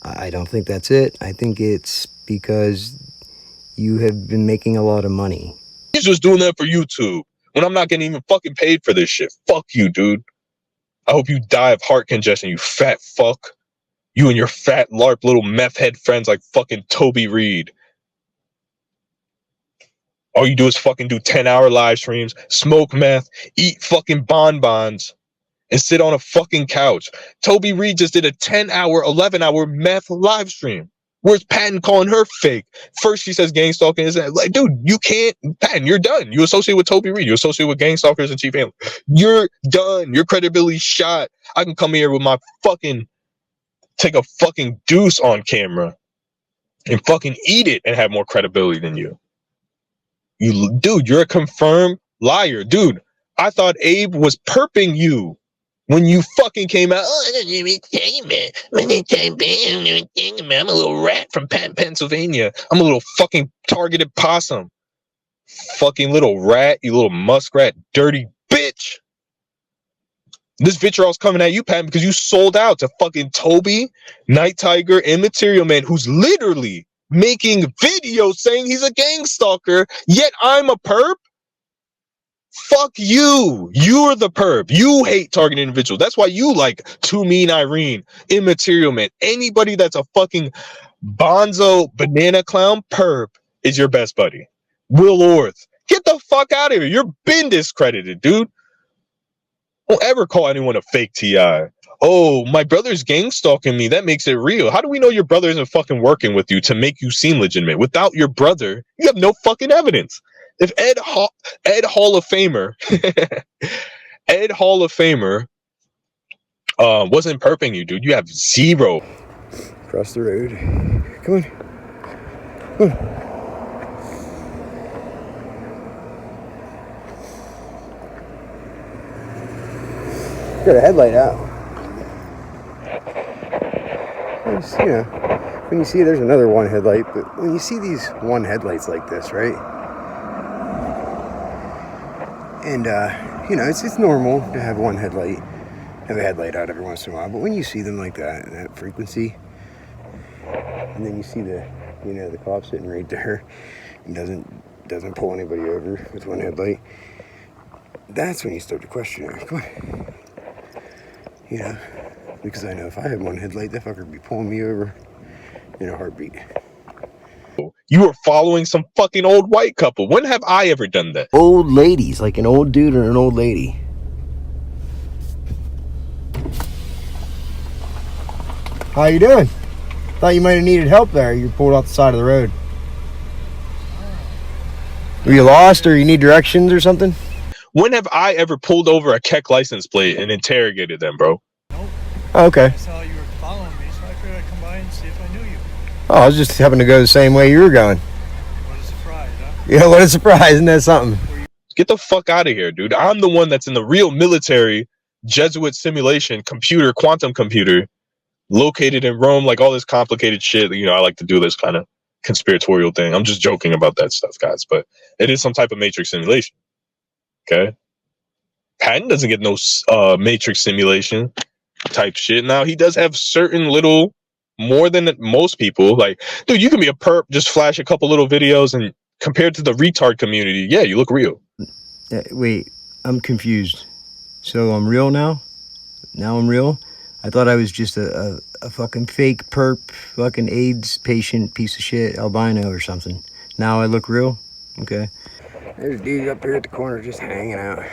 I don't think that's it. I think it's because you have been making a lot of money. He's just doing that for YouTube when I'm not getting even fucking paid for this shit. Fuck you, dude. I hope you die of heart congestion, you fat fuck. You and your fat LARP little meth head friends like fucking Toby Reed. All you do is fucking do 10-hour live streams, smoke meth, eat fucking bonbons, and sit on a fucking couch. Toby Reed just did a 10-hour, 11-hour meth live stream. Where's Patton calling her fake? First she says gang stalking is like, dude, you can't, Patton, you're done. You associate with Toby Reed. You associate with gang stalkers and Chief Handler. You're done. Your credibility's shot. I can come here with my fucking, take a fucking deuce on camera and fucking eat it and have more credibility than you. Dude, you're a confirmed liar. Dude, I thought Abe was perping you when you fucking came out. I'm a little rat from Pennsylvania. I'm a little fucking targeted possum. Fucking little rat, you little muskrat, dirty bitch. This vitriol's coming at you, Patton, because you sold out to fucking Toby, Night Tiger, and Material Man, who's literally making videos saying he's a gang stalker, yet I'm a perp. Fuck you. You're the perp. You hate targeted individuals. That's why you like Too Mean Irene, Immaterial Man. Anybody that's a fucking bonzo banana clown perp is your best buddy. Will Orth. Get the fuck out of here. You're been discredited, dude. Don't ever call anyone a fake TI. Oh, my brother's gang stalking me. That makes it real. How do we know your brother isn't fucking working with you to make you seem legitimate? Without your brother, you have no fucking evidence. If Ed Hall of Famer, Ed Hall of Famer wasn't perping you, dude, you have zero. Across the road. Come on. Come on. Got a headlight out. because, you know, when you see there's another one headlight, but when you see these one headlights like this, right? And, you know, it's normal to have one headlight, have a headlight out every once in a while, but when you see them like that, that frequency, and then you see the, you know, the cop sitting right there and doesn't pull anybody over with one headlight, that's when you start to question it. Come on. You know, because I know if I had one headlight, that fucker would be pulling me over in a heartbeat. You were following some fucking old white couple. When have I ever done that? Old ladies, like an old dude or an old lady. How you doing? Thought you might have needed help there. You pulled off the side of the road. Were you lost or you need directions or something? When have I ever pulled over a Keck license plate and interrogated them, bro? Oh, okay. I saw you were following me, so I figured I'd come by and see if I knew you. Oh, I was just happening to go the same way you were going. What a surprise, huh? Yeah, what a surprise. Isn't that something? Get the fuck out of here, dude. I'm the one that's in the real military Jesuit simulation computer, quantum computer, located in Rome, like all this complicated shit. You know, I like to do this kind of conspiratorial thing. I'm just joking about that stuff, guys, but it is some type of matrix simulation. Okay? Patton doesn't get no matrix simulation type shit. Now, he does have certain little, more than most people. Like, dude, you can be a perp, just flash a couple little videos, and compared to the retard community, yeah, you look real. Wait, I'm confused. So I'm real now? Now I'm real? I thought I was just a fucking fake perp, fucking AIDS patient piece of shit, albino or something. Now I look real? Okay. There's a dude up here at the corner just hanging out.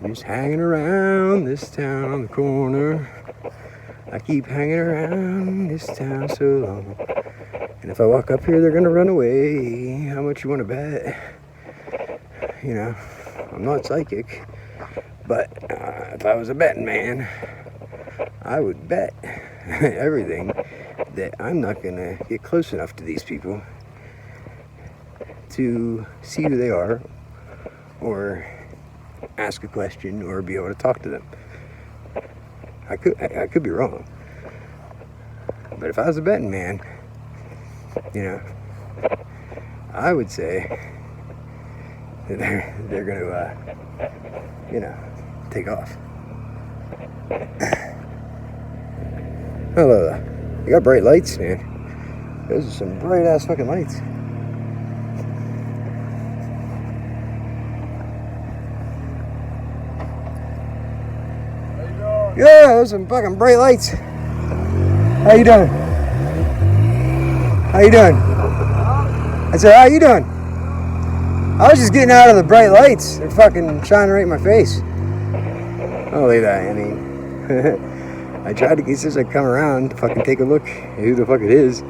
Just hanging around this town on the corner. I keep hanging around this town so long. And if I walk up here, they're gonna run away. How much you wanna bet? You know, I'm not psychic, but if I was a betting man, I would bet everything that I'm not gonna get close enough to these people to see who they are, or ask a question, or be able to talk to them. I could be wrong, but if I was a betting man, you know, I would say that they're gonna, you know, take off. Hello, you got bright lights, man. Those are some bright ass fucking lights. Yeah, those are some fucking bright lights. How you doing? How you doing? I said, how you doing? I was just getting out of the bright lights. They're fucking shining right in my face. Oh, look at that. I mean, I tried to get this to come around to fucking take a look at who the fuck it is.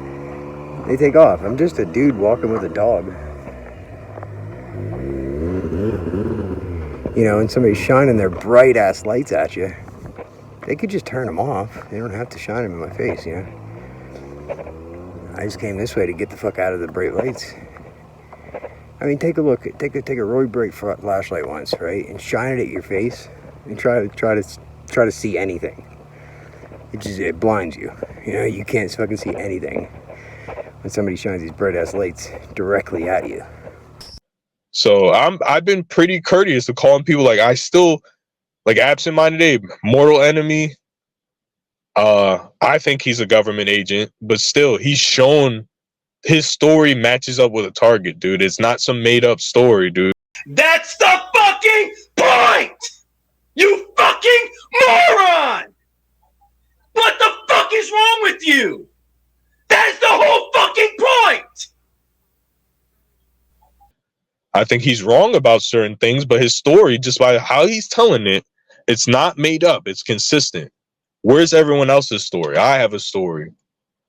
They take off. I'm just a dude walking with a dog. You know, and somebody's shining their bright ass lights at you. They could just turn them off. They don't have to shine them in my face, you know. I just came this way to get the fuck out of the bright lights. I mean, take a look. Take a really bright flashlight once, right, and shine it at your face, and try to see anything. It blinds you. You know, you can't fucking see anything when somebody shines these bright ass lights directly at you. So I've been pretty courteous to calling people like I still. Like absent-minded Abe, mortal enemy. I think he's a government agent, but still, he's shown his story matches up with a target, dude. It's not some made-up story, dude. That's the fucking point! You fucking moron! What the fuck is wrong with you? That is the whole fucking point! I think he's wrong about certain things, but his story, just by how he's telling it, it's not made up. It's consistent. Where's everyone else's story? I have a story.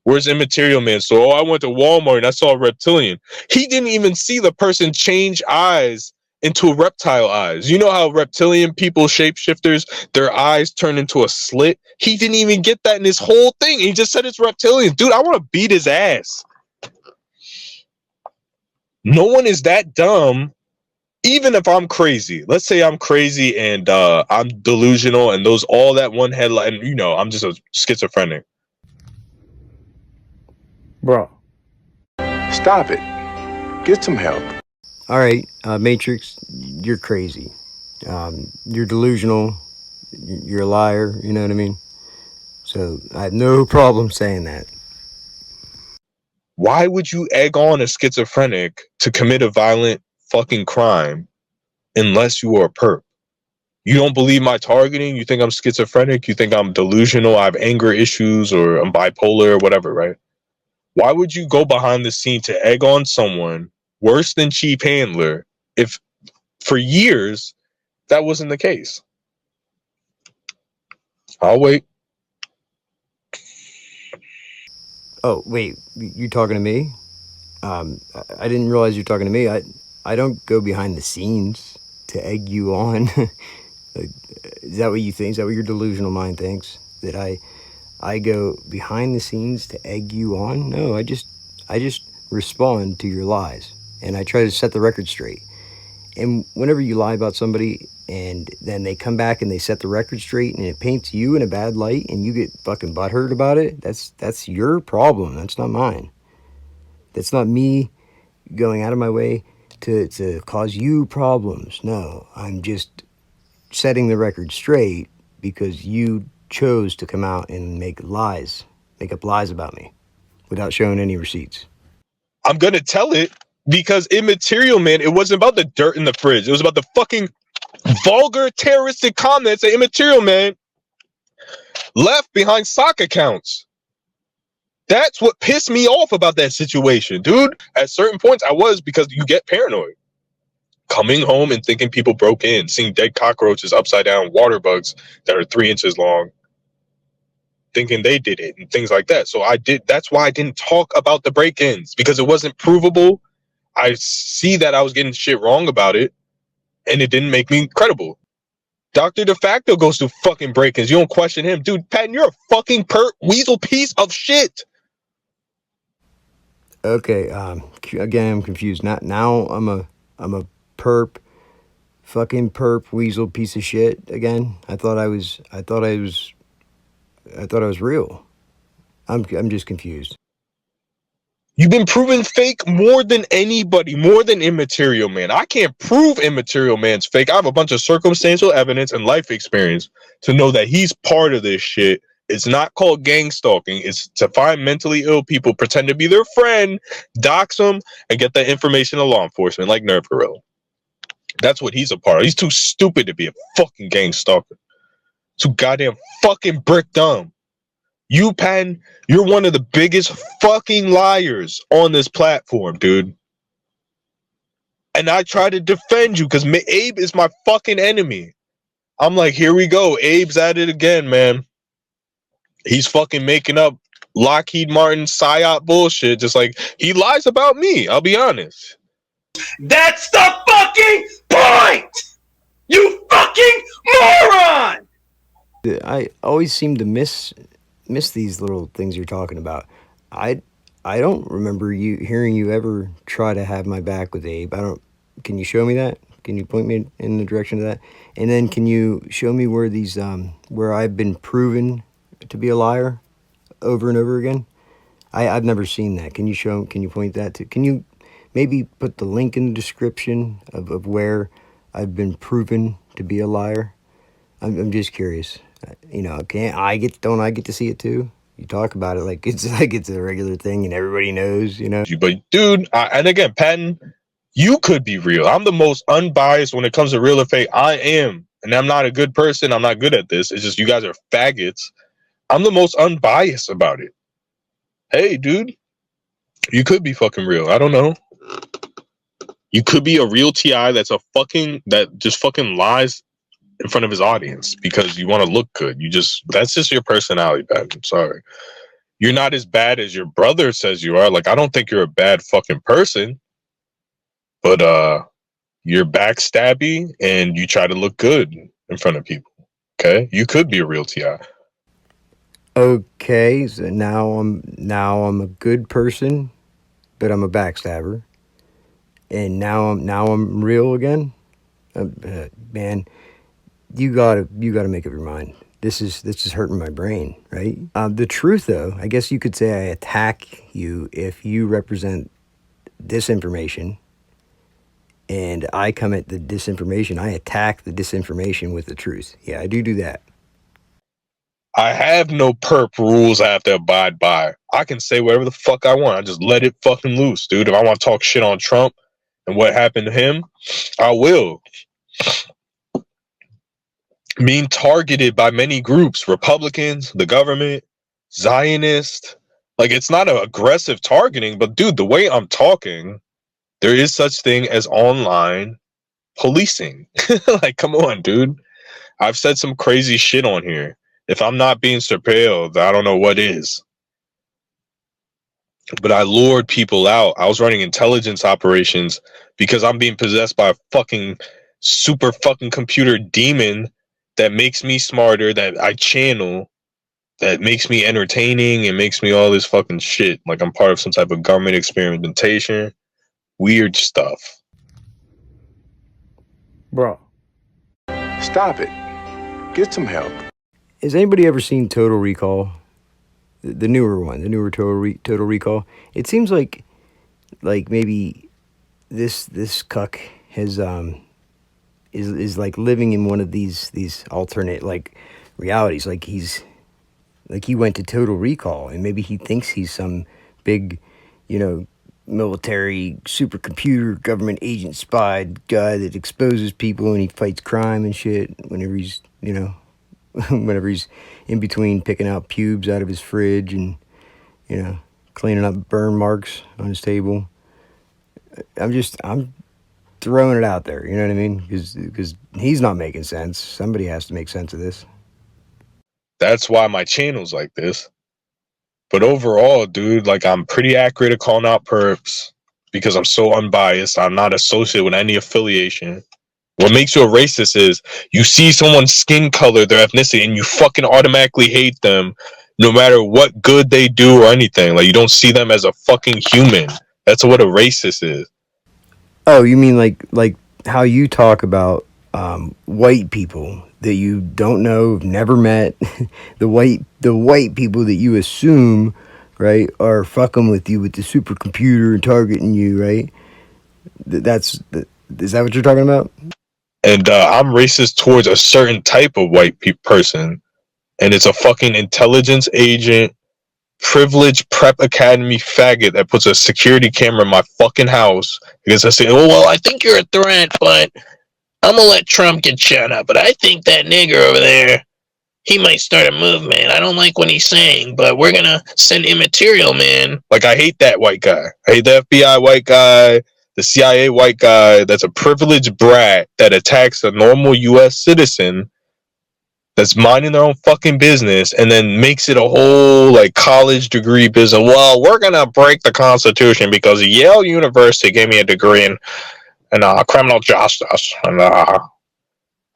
Where's Immaterial Man's story? Oh, I went to Walmart and I saw a reptilian. He didn't even see the person change eyes into reptile eyes. You know how reptilian people, shapeshifters, their eyes turn into a slit? He didn't even get that in his whole thing. He just said it's reptilian. Dude, I want to beat his ass. No one is that dumb. Even if I'm crazy, let's say I'm crazy and I'm delusional and those all that one headline, and you know, I'm just a schizophrenic. Bro, stop it. Get some help. All right, Matrix, you're crazy. You're delusional. You're a liar. You know what I mean? So I have no problem saying that. Why would you egg on a schizophrenic to commit a violent fucking crime unless you are a perp? You don't believe my targeting? You think I'm schizophrenic? You think I'm delusional? I have anger issues or I'm bipolar or whatever, right? Why would you go behind the scene to egg on someone worse than Chief Handler if for years that wasn't the case? I'll wait. Oh, wait, you talking to me? I didn't realize you're talking to me. I don't go behind the scenes to egg you on. Like, is that what you think? Is that what your delusional mind thinks? That I go behind the scenes to egg you on? No, I just respond to your lies and I try to set the record straight. And whenever you lie about somebody and then they come back and they set the record straight and it paints you in a bad light and you get fucking butthurt about it, that's your problem. That's not mine. That's not me going out of my way to cause you problems. No, I'm just setting the record straight because you chose to come out and make up lies about me without showing any receipts. I'm gonna tell it because Immaterial Man, it wasn't about the dirt in the fridge. It was about the fucking vulgar terroristic comments that Immaterial Man left behind sock accounts. That's what pissed me off about that situation, dude. At certain points, I was, because you get paranoid. Coming home and thinking people broke in, seeing dead cockroaches upside down, water bugs that are 3 inches long, thinking they did it and things like that. So that's why I didn't talk about the break-ins, because it wasn't provable. I see that I was getting shit wrong about it, and it didn't make me credible. Dr. De Facto goes to fucking break-ins. You don't question him. Dude, Patton, you're a fucking weasel piece of shit. Okay, again, I'm confused. Now I'm a perp, fucking perp, weasel piece of shit again. I thought I was real. I'm just confused. You've been proven fake more than anybody, more than Immaterial Man. I can't prove Immaterial Man's fake. I have a bunch of circumstantial evidence and life experience to know that he's part of this shit. It's not called gang stalking. It's to find mentally ill people, pretend to be their friend, dox them, and get that information to law enforcement, like Nerve Gorilla. That's what he's a part of. He's too stupid to be a fucking gang stalker. Too goddamn fucking brick dumb. You, Patton, you're one of the biggest fucking liars on this platform, dude. And I try to defend you because Abe is my fucking enemy. I'm like, here we go. Abe's at it again, man. He's fucking making up Lockheed Martin psyop bullshit, just like he lies about me. I'll be honest. That's the fucking point! You fucking moron! I always seem to miss these little things you're talking about. I don't remember hearing you ever try to have my back with Abe. Can you show me that? Can you point me in the direction of that? And then can you show me where these where I've been proven to be a liar over and over again? I've never seen that. Can you point that to? Can you maybe put the link in the description of where I've been proven to be a liar? I'm just curious. Don't I get to see it too? You talk about it like it's a regular thing and everybody knows, But dude, and again, Patton, you could be real. I'm the most unbiased when it comes to real or fake. I am. And I'm not a good person. I'm not good at this. It's just you guys are faggots. I'm the most unbiased about it. Hey, dude, you could be fucking real. I don't know. You could be a real TI that just fucking lies in front of his audience because you want to look good. That's just your personality, Patton. I'm sorry. You're not as bad as your brother says you are. Like, I don't think you're a bad fucking person. But you're backstabby and you try to look good in front of people. Okay? You could be a real TI. Okay, so now I'm a good person, but I'm a backstabber. And now I'm real again? Man, you gotta make up your mind. this is hurting my brain, right? The truth, though, I guess you could say I attack you if you represent disinformation, and I come at the disinformation. I attack the disinformation with the truth. Yeah, I do that. I have no perp rules I have to abide by. I can say whatever the fuck I want. I just let it fucking loose, dude. If I want to talk shit on Trump and what happened to him, I will. Being targeted by many groups, Republicans, the government, Zionists. Like, it's not an aggressive targeting, but dude, the way I'm talking, there is such thing as online policing. Like, come on, dude. I've said some crazy shit on here. If I'm not being surveilled, I don't know what is. But I lured people out. I was running intelligence operations because I'm being possessed by a fucking super fucking computer demon that makes me smarter, that I channel, that makes me entertaining and makes me all this fucking shit. Like I'm part of some type of government experimentation. Weird stuff. Bro, stop it. Get some help. Has anybody ever seen Total Recall? The newer one, the newer Total Recall. It seems like maybe this cuck has is like living in one of these alternate like realities. Like he went to Total Recall, and maybe he thinks he's some big, military supercomputer government agent spy guy that exposes people and he fights crime and shit whenever he's whenever he's in between picking out pubes out of his fridge and cleaning up burn marks on his table. I'm throwing it out there, you know what I mean? Because he's not making sense. Somebody has to make sense of this. That's why my channel's like this. But overall, dude, like I'm pretty accurate at calling out perps because I'm so unbiased. I'm not associated with any affiliation. What makes you a racist is you see someone's skin color, their ethnicity, and you fucking automatically hate them no matter what good they do or anything. Like you don't see them as a fucking human. That's what a racist is. Oh, you mean like how you talk about white people that you don't know, never met, the white people that you assume, right, are fucking with you with the supercomputer and targeting you, right? Is that what you're talking about? And I'm racist towards a certain type of white person, and it's a fucking intelligence agent, privileged prep academy faggot that puts a security camera in my fucking house because I say, oh well, I think you're a threat, but I'm gonna let Trump get shut up. But I think that nigger over there, he might start a movement. I don't like what he's saying, but we're gonna send immaterial man. Like I hate that white guy. I hate the FBI white guy, the CIA white guy that's a privileged brat that attacks a normal US citizen that's minding their own fucking business and then makes it a whole like college degree business. Well, we're gonna break the Constitution because Yale University gave me a degree in criminal justice, and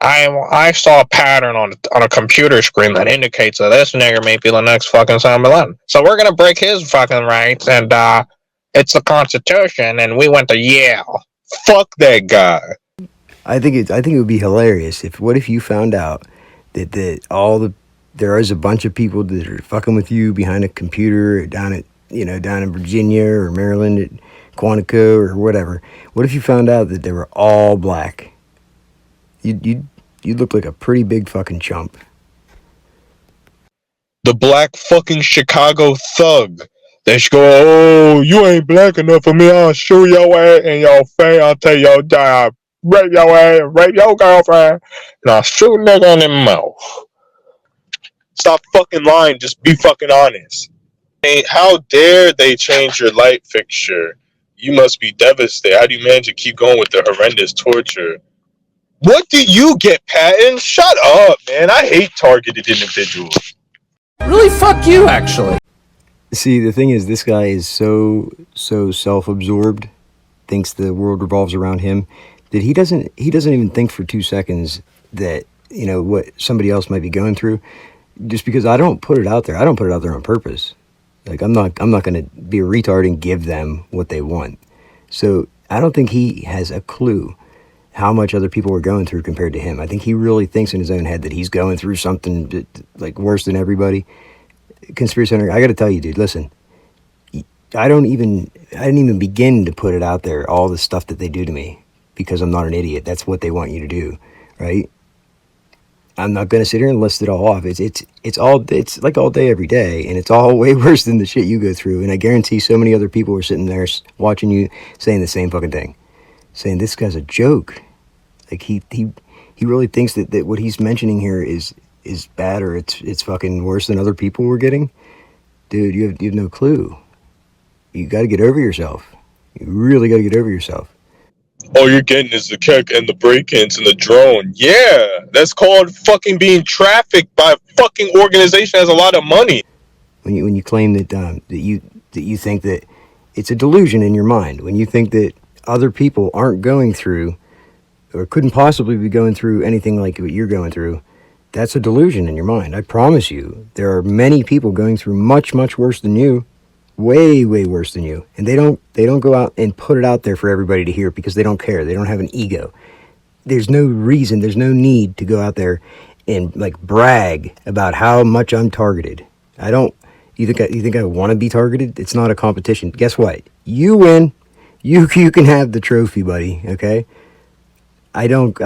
I saw a pattern on a computer screen that indicates that this nigger may be the next fucking Osama bin Laden. So we're gonna break his fucking rights, and it's the Constitution, and we went to Yale. Fuck that guy. I think it would be hilarious what if you found out that there is a bunch of people that are fucking with you behind a computer down in Virginia or Maryland at Quantico or whatever. What if you found out that they were all black? You'd look like a pretty big fucking chump. The black fucking Chicago thug. They should go, oh, you ain't black enough for me. I'll shoot your ass in your face. I'll take your job. Rape your ass, rape your girlfriend, and I'll shoot a nigga in the mouth. Stop fucking lying. Just be fucking honest. Hey, how dare they change your light fixture? You must be devastated. How do you manage to keep going with the horrendous torture? What do you get, Patton? Shut up, man. I hate targeted individuals. Really, fuck you, actually. See, the thing is, this guy is so self-absorbed, thinks the world revolves around him, that he doesn't even think for 2 seconds that what somebody else might be going through. Just because I don't put it out there, I don't put it out there on purpose. Like I'm not going to be a retard and give them what they want. So I don't think he has a clue how much other people were going through compared to him. I think he really thinks in his own head that he's going through something like worse than everybody. Conspiracy Center, I got to tell you, dude, listen. I didn't even begin to put it out there, all the stuff that they do to me, because I'm not an idiot. That's what they want you to do, right? I'm not going to sit here and list it all off. It's like all day, every day, and it's all way worse than the shit you go through. And I guarantee so many other people are sitting there watching you saying the same fucking thing, saying this guy's a joke. Like he really thinks that what he's mentioning here is bad, or it's fucking worse than other people were getting. Dude, you have no clue. You got to get over yourself. You really got to get over yourself. All you're getting is the kick and the break-ins and the drone. Yeah, that's called fucking being trafficked by a fucking organization that has a lot of money. When you claim that you think that it's a delusion in your mind, when you think that other people aren't going through or couldn't possibly be going through anything like what you're going through, that's a delusion in your mind. I promise you, there are many people going through much, much worse than you. Way, way worse than you. And they don't go out and put it out there for everybody to hear because they don't care. They don't have an ego. There's no reason, there's no need to go out there and like brag about how much I'm targeted. You think I want to be targeted? It's not a competition. Guess what? You win. You can have the trophy, buddy, okay? I don't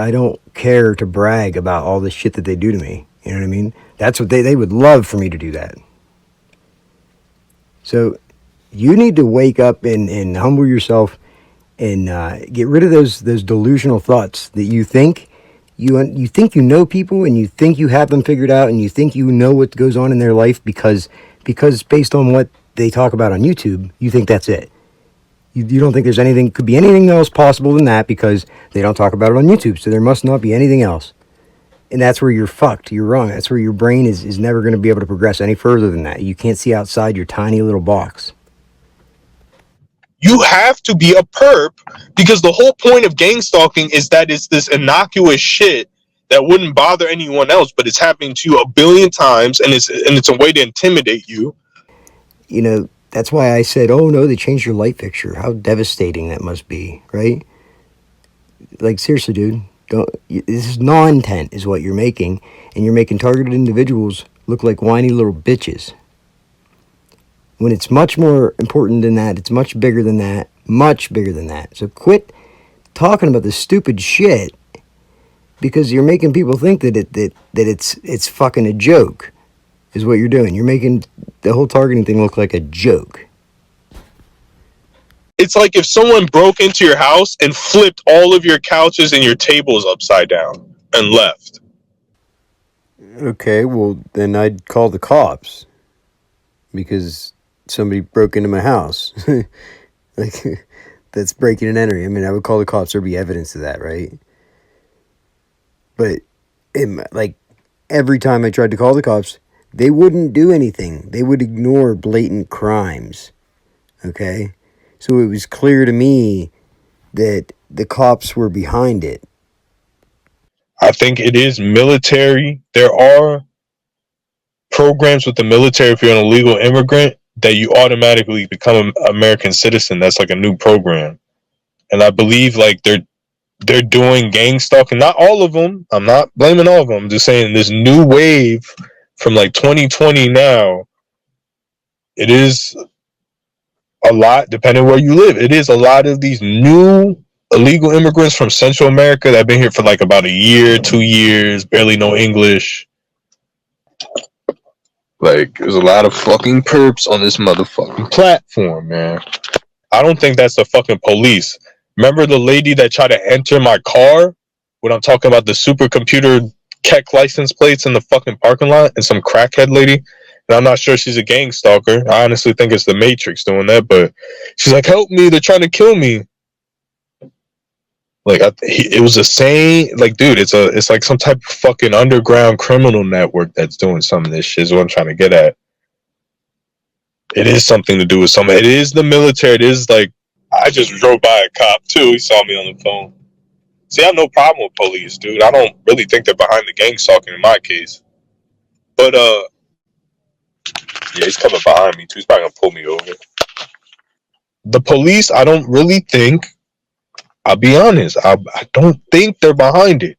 care to brag about all the shit that they do to me. You know what I mean? That's what they would love for me to do that. So you need to wake up and humble yourself and get rid of those delusional thoughts that you think you know people and you think you have them figured out and you think you know what goes on in their life because based on what they talk about on YouTube, you think that's it. You don't think could be anything else possible than that because they don't talk about it on YouTube, so there must not be anything else. And that's where you're fucked. You're wrong. That's where your brain is never going to be able to progress any further than that. You can't see outside your tiny little box. You have to be a perp because the whole point of gang stalking is that it's this innocuous shit that wouldn't bother anyone else, but it's happening to you a billion times, and it's a way to intimidate you. You know, that's why I said, oh no, they changed your light fixture. How devastating that must be, right? Like, seriously, dude. This is non-intent is what you're making, and you're making targeted individuals look like whiny little bitches. When it's much more important than that, it's much bigger than that, much bigger than that. So quit talking about this stupid shit because you're making people think that it's fucking a joke is what you're doing. You're making the whole targeting thing look like a joke. It's like if someone broke into your house and flipped all of your couches and your tables upside down and left. Okay, well, then I'd call the cops because somebody broke into my house. Like, that's breaking and entering. I mean, I would call the cops. There'd be evidence of that, right? But, like, every time I tried to call the cops, they wouldn't do anything. They would ignore blatant crimes, okay? So it was clear to me that the cops were behind it. I think it is military. There are programs with the military if you're an illegal immigrant that you automatically become an American citizen. That's like a new program. And I believe like they're doing gang stalking. Not all of them. I'm not blaming all of them. I'm just saying this new wave from like 2020 now, it is a lot, depending where you live. It is a lot of these new illegal immigrants from Central America that have been here for like about a year, 2 years, barely know English. Like, there's a lot of fucking perps on this motherfucking platform, man. I don't think that's the fucking police. Remember the lady that tried to enter my car when I'm talking about the supercomputer Keck license plates in the fucking parking lot and some crackhead lady? And I'm not sure she's a gang stalker. I honestly think it's the Matrix doing that, but she's like, help me, they're trying to kill me. Like, it was the same, like, dude, it's like some type of fucking underground criminal network that's doing some of this shit is what I'm trying to get at. It is something to do with something. It is the military. It is like, I just drove by a cop too. He saw me on the phone. See, I have no problem with police, dude. I don't really think they're behind the gang stalking in my case. But, yeah, he's coming behind me too. He's probably gonna pull me over. The police, I don't really think I'll be honest. I don't think they're behind it.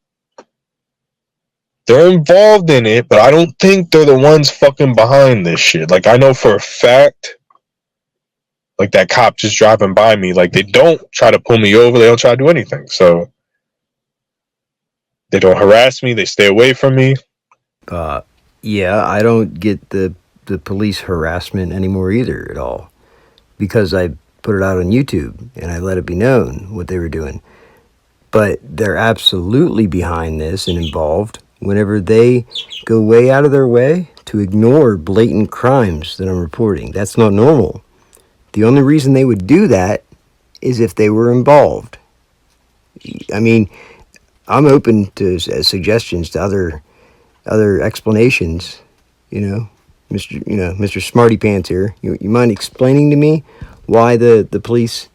They're involved in it, but I don't think they're the ones fucking behind this shit. Like, I know for a fact, like, that cop just driving by me, like, they don't try to pull me over. They don't try to do anything. So, they don't harass me. They stay away from me. Yeah, I don't get the police harassment anymore either at all, because I put it out on YouTube and I let it be known what they were doing. But they're absolutely behind this and involved whenever they go way out of their way to ignore blatant crimes that I'm reporting. That's not normal. The only reason they would do that is if they were involved. I mean, I'm open to suggestions to other explanations, Mr. Smarty Pants here. You mind explaining to me why the police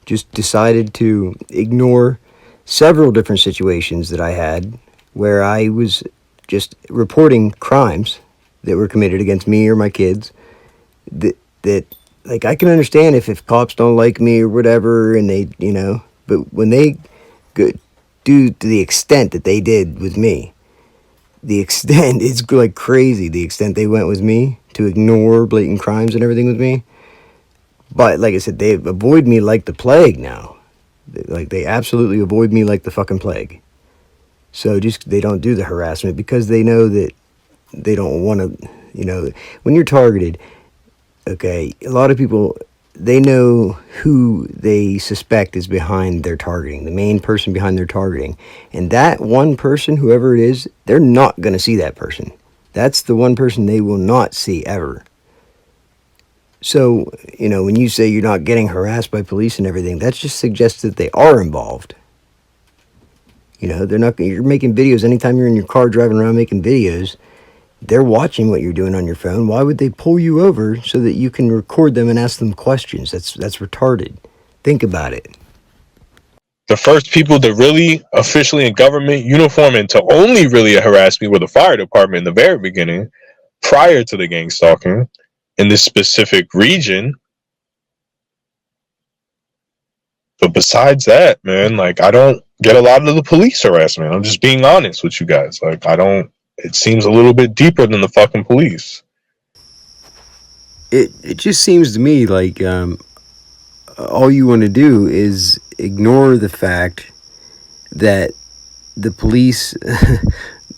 just decided to ignore several different situations that I had where I was just reporting crimes that were committed against me or my kids that like, I can understand if cops don't like me or whatever, and they, but when they do to the extent that they did with me, the extent, it's like crazy, the extent they went with me to ignore blatant crimes and everything with me. But like I said, they avoid me like the plague now. Like, they absolutely avoid me like the fucking plague. So just, they don't do the harassment because they know that they don't want to, when you're targeted, okay, a lot of people, they know who they suspect is behind their targeting, the main person behind their targeting. And that one person, whoever it is, they're not going to see that person. That's the one person they will not see ever. So, when you say you're not getting harassed by police and everything, that just suggests that they are involved. They're not, you're making videos anytime you're in your car driving around making videos. They're watching what you're doing on your phone. Why would they pull you over so that you can record them and ask them questions? That's retarded. Think about it. The first people that really officially in government uniform and to only really harass me were the fire department in the very beginning, prior to the gang stalking in this specific region. But besides that, man, like, I don't get a lot of the police harassment. I'm just being honest with you guys. Like, it seems a little bit deeper than the fucking police. It just seems to me like all you want to do is ignore the fact that the police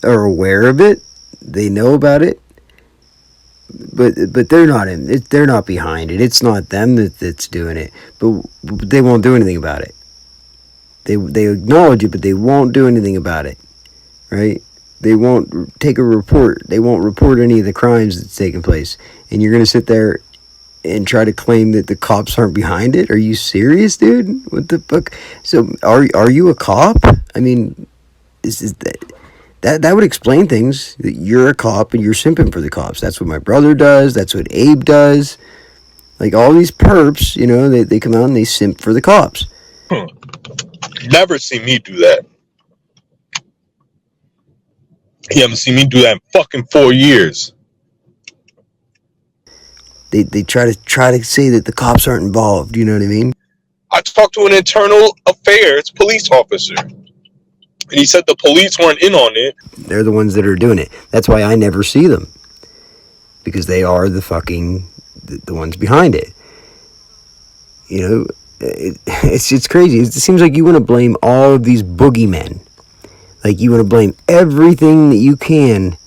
are aware of it. They know about it. But they're not in it. They're not behind it. It's not them that's doing it. But they won't do anything about it. They acknowledge it, but they won't do anything about it. Right? They won't take a report. They won't report any of the crimes that's taken place. And you're going to sit there and try to claim that the cops aren't behind it? Are you serious, dude? What the fuck? So are you a cop? I mean, is that would explain things. That you're a cop and you're simping for the cops. That's what my brother does. That's what Abe does. Like, all these perps, they come out and they simp for the cops. Never seen me do that. You haven't seen me do that in fucking 4 years. They try to say that the cops aren't involved. You know what I mean? I talked to an internal affairs police officer, and he said the police weren't in on it. They're the ones that are doing it. That's why I never see them, because they are the fucking the ones behind it. It's crazy. It seems like you want to blame all of these boogeymen. Like, you want to blame everything that you can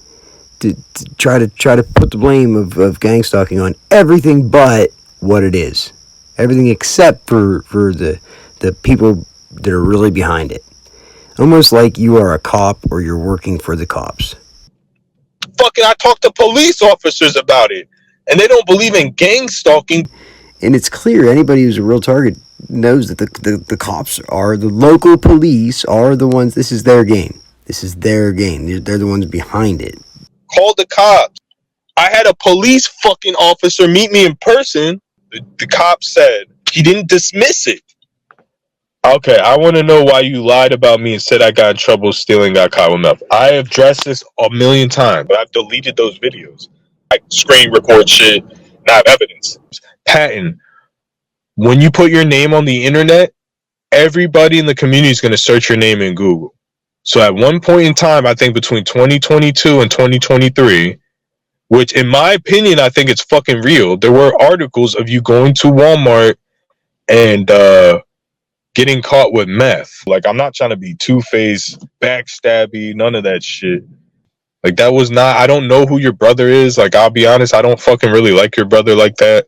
to try to put the blame of gang stalking on everything but what it is. Everything except for the people that are really behind it. Almost like you are a cop or you're working for the cops. Fucking, I talked to police officers about it, and they don't believe in gang stalking. And it's clear, anybody who's a real target knows that the cops are, the local police are the ones, this is their game. This is their game. They're the ones behind it. Called the cops. I had a police fucking officer meet me in person. The cop said he didn't dismiss it. Okay, I want to know why you lied about me and said I got in trouble stealing, got caught with meth. I have addressed this a million times, but I've deleted those videos. I screen record shit, not evidence. Patton, when you put your name on the internet, everybody in the community is going to search your name in Google. So at one point in time, I think between 2022 and 2023, which in my opinion, I think it's fucking real, there were articles of you going to Walmart and getting caught with meth. Like, I'm not trying to be two-faced, backstabby, none of that shit. Like, that was not, I don't know who your brother is. Like, I'll be honest, I don't fucking really like your brother like that.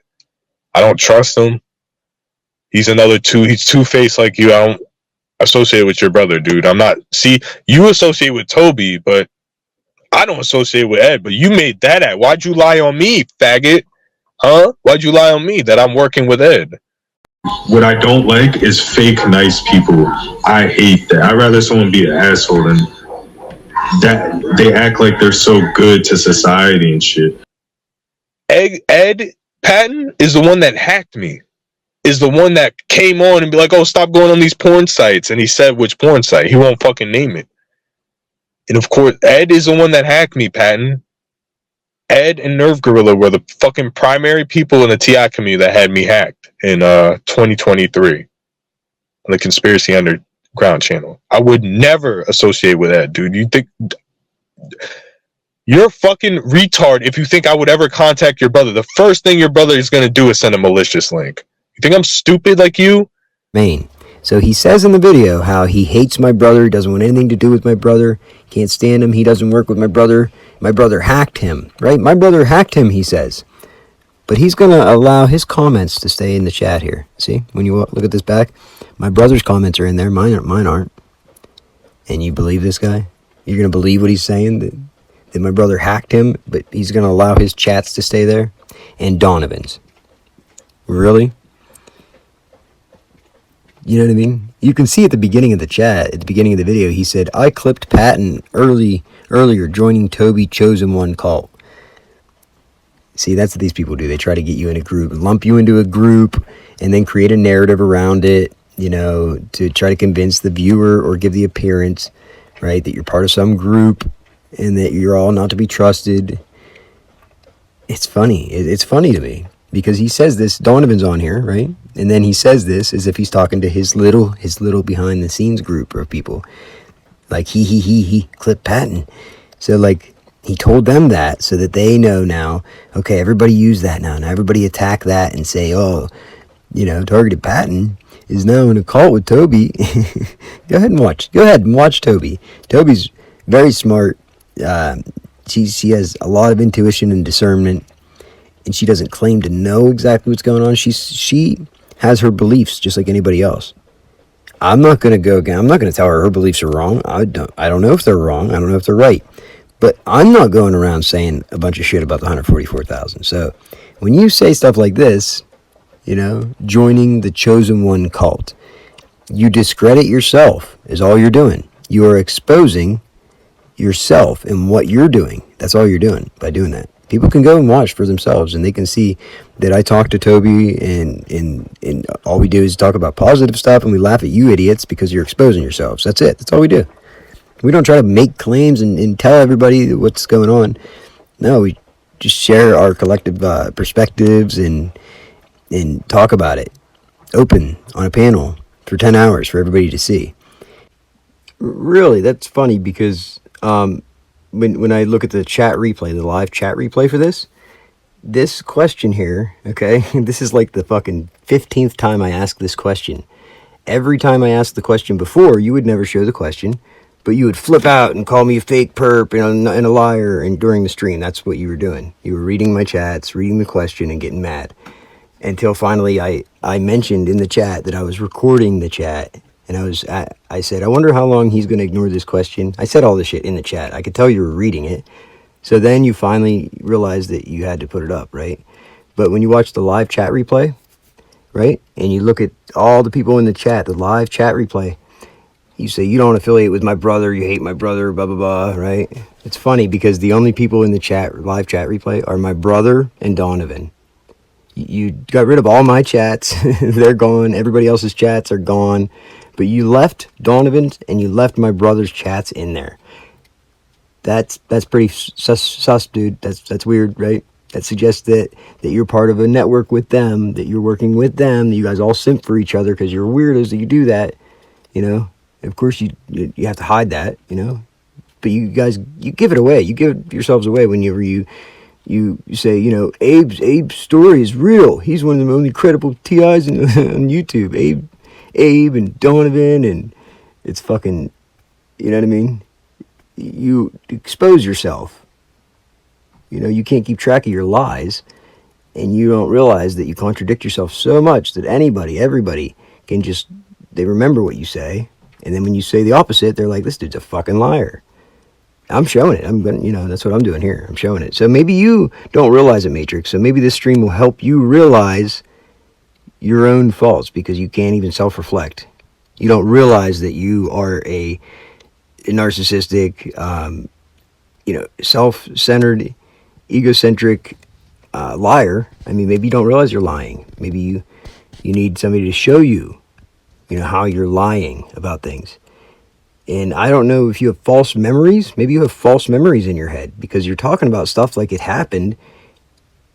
I don't trust him. He's he's two-faced like you. I don't associate with your brother, dude. I'm not, see, you associate with Toby, but I don't associate with Ed, but you made that at. Why'd you lie on me, faggot? Huh? Why'd you lie on me that I'm working with Ed? What I don't like is fake nice people. I hate that. I'd rather someone be an asshole than that. They act like they're so good to society and shit. Ed Patton is the one that hacked me. Is the one that came on and be like, oh, stop going on these porn sites. And he said which porn site. He won't fucking name it. And of course, Ed is the one that hacked me, Patton. Ed and Nerve Gorilla were the fucking primary people in the TI community that had me hacked in 2023 on the Conspiracy Underground channel. I would never associate with Ed, dude. You think you're fucking retard if you think I would ever contact your brother. The first thing your brother is going to do is send a malicious link. You think I'm stupid like you? Maine. So he says in the video how he hates my brother, he doesn't want anything to do with my brother, can't stand him, he doesn't work with my brother hacked him, right? My brother hacked him, he says. But he's going to allow his comments to stay in the chat here. See, when you look at this back, my brother's comments are in there, mine aren't. And you believe this guy? You're going to believe what he's saying, that my brother hacked him, but he's going to allow his chats to stay there? And Donovan's. Really? You know what I mean? You can see at the beginning of the chat, at the beginning of the video, he said, I clipped Patton earlier joining Toby Chosen One cult. See, that's what these people do. They try to get you in a group, lump you into a group, and then create a narrative around it, you know, to try to convince the viewer or give the appearance, right, that you're part of some group and that you're all not to be trusted. It's funny. It's funny to me. Because he says this, Donovan's on here, right? And then he says this as if he's talking to his little behind the scenes group of people. Like he clip Patton. So like he told them that so that they know now, okay, everybody use that now. Now everybody attack that and say, oh, you know, Targeted Patton is now in a cult with Toby. Go ahead and watch Toby. Toby's very smart. She has a lot of intuition and discernment. And she doesn't claim to know exactly what's going on. She has her beliefs just like anybody else. I'm not going to tell her beliefs are wrong. I don't know if they're wrong. I don't know if they're right. But I'm not going around saying a bunch of shit about the 144,000. So when you say stuff like this, you know, joining the Chosen One cult, you discredit yourself is all you're doing. You are exposing yourself and what you're doing. That's all you're doing by doing that. People can go and watch for themselves, and they can see that I talk to Toby, and all we do is talk about positive stuff, and we laugh at you idiots because you're exposing yourselves. That's it. That's all we do. We don't try to make claims and tell everybody what's going on. No, we just share our collective perspectives and talk about it open on a panel for 10 hours for everybody to see. Really, that's funny because when I look at the chat replay, the live chat replay for this question here, okay, this is like the fucking 15th time I ask this question. Every time I asked the question before, you would never show the question, but you would flip out and call me a fake perp and a liar. And during the stream, that's what you were doing. You were reading my chats, reading the question, and getting mad. Until finally, I mentioned in the chat that I was recording the chat. And I said, I wonder how long he's going to ignore this question. I said all this shit in the chat. I could tell you were reading it. So then you finally realized that you had to put it up, right? But when you watch the live chat replay, right? And you look at all the people in the chat, the live chat replay, you say, you don't affiliate with my brother, you hate my brother, blah, blah, blah, right? It's funny because the only people in the chat, live chat replay, are my brother and Donovan. You got rid of all my chats. They're gone. Everybody else's chats are gone. But you left Donovan's and you left my brother's chats in there. That's pretty sus, dude. That's weird, right? That suggests that you're part of a network with them, that you're working with them, that you guys all simp for each other because you're weirdos that you do that, you know. Of course, you have to hide that, you know. But you guys, you give it away. You give yourselves away whenever you say, you know, Abe's story is real. He's one of the only credible TIs on YouTube. Abe and Donovan, and it's fucking, you know what I mean? You expose yourself. You know, you can't keep track of your lies, and you don't realize that you contradict yourself so much that everybody can just, they remember what you say, and then when you say the opposite, they're like, this dude's a fucking liar. I'm showing it. I'm going, you know, that's what I'm doing here. I'm showing it. So maybe you don't realize it, Matrix. So maybe this stream will help you realize your own faults because you can't even self-reflect. You don't realize that you are a narcissistic, you know, self-centered, egocentric liar. I mean, maybe you don't realize you're lying. Maybe you need somebody to show you, you know, how you're lying about things. And I don't know if you have false memories. Maybe you have false memories in your head because you're talking about stuff like it happened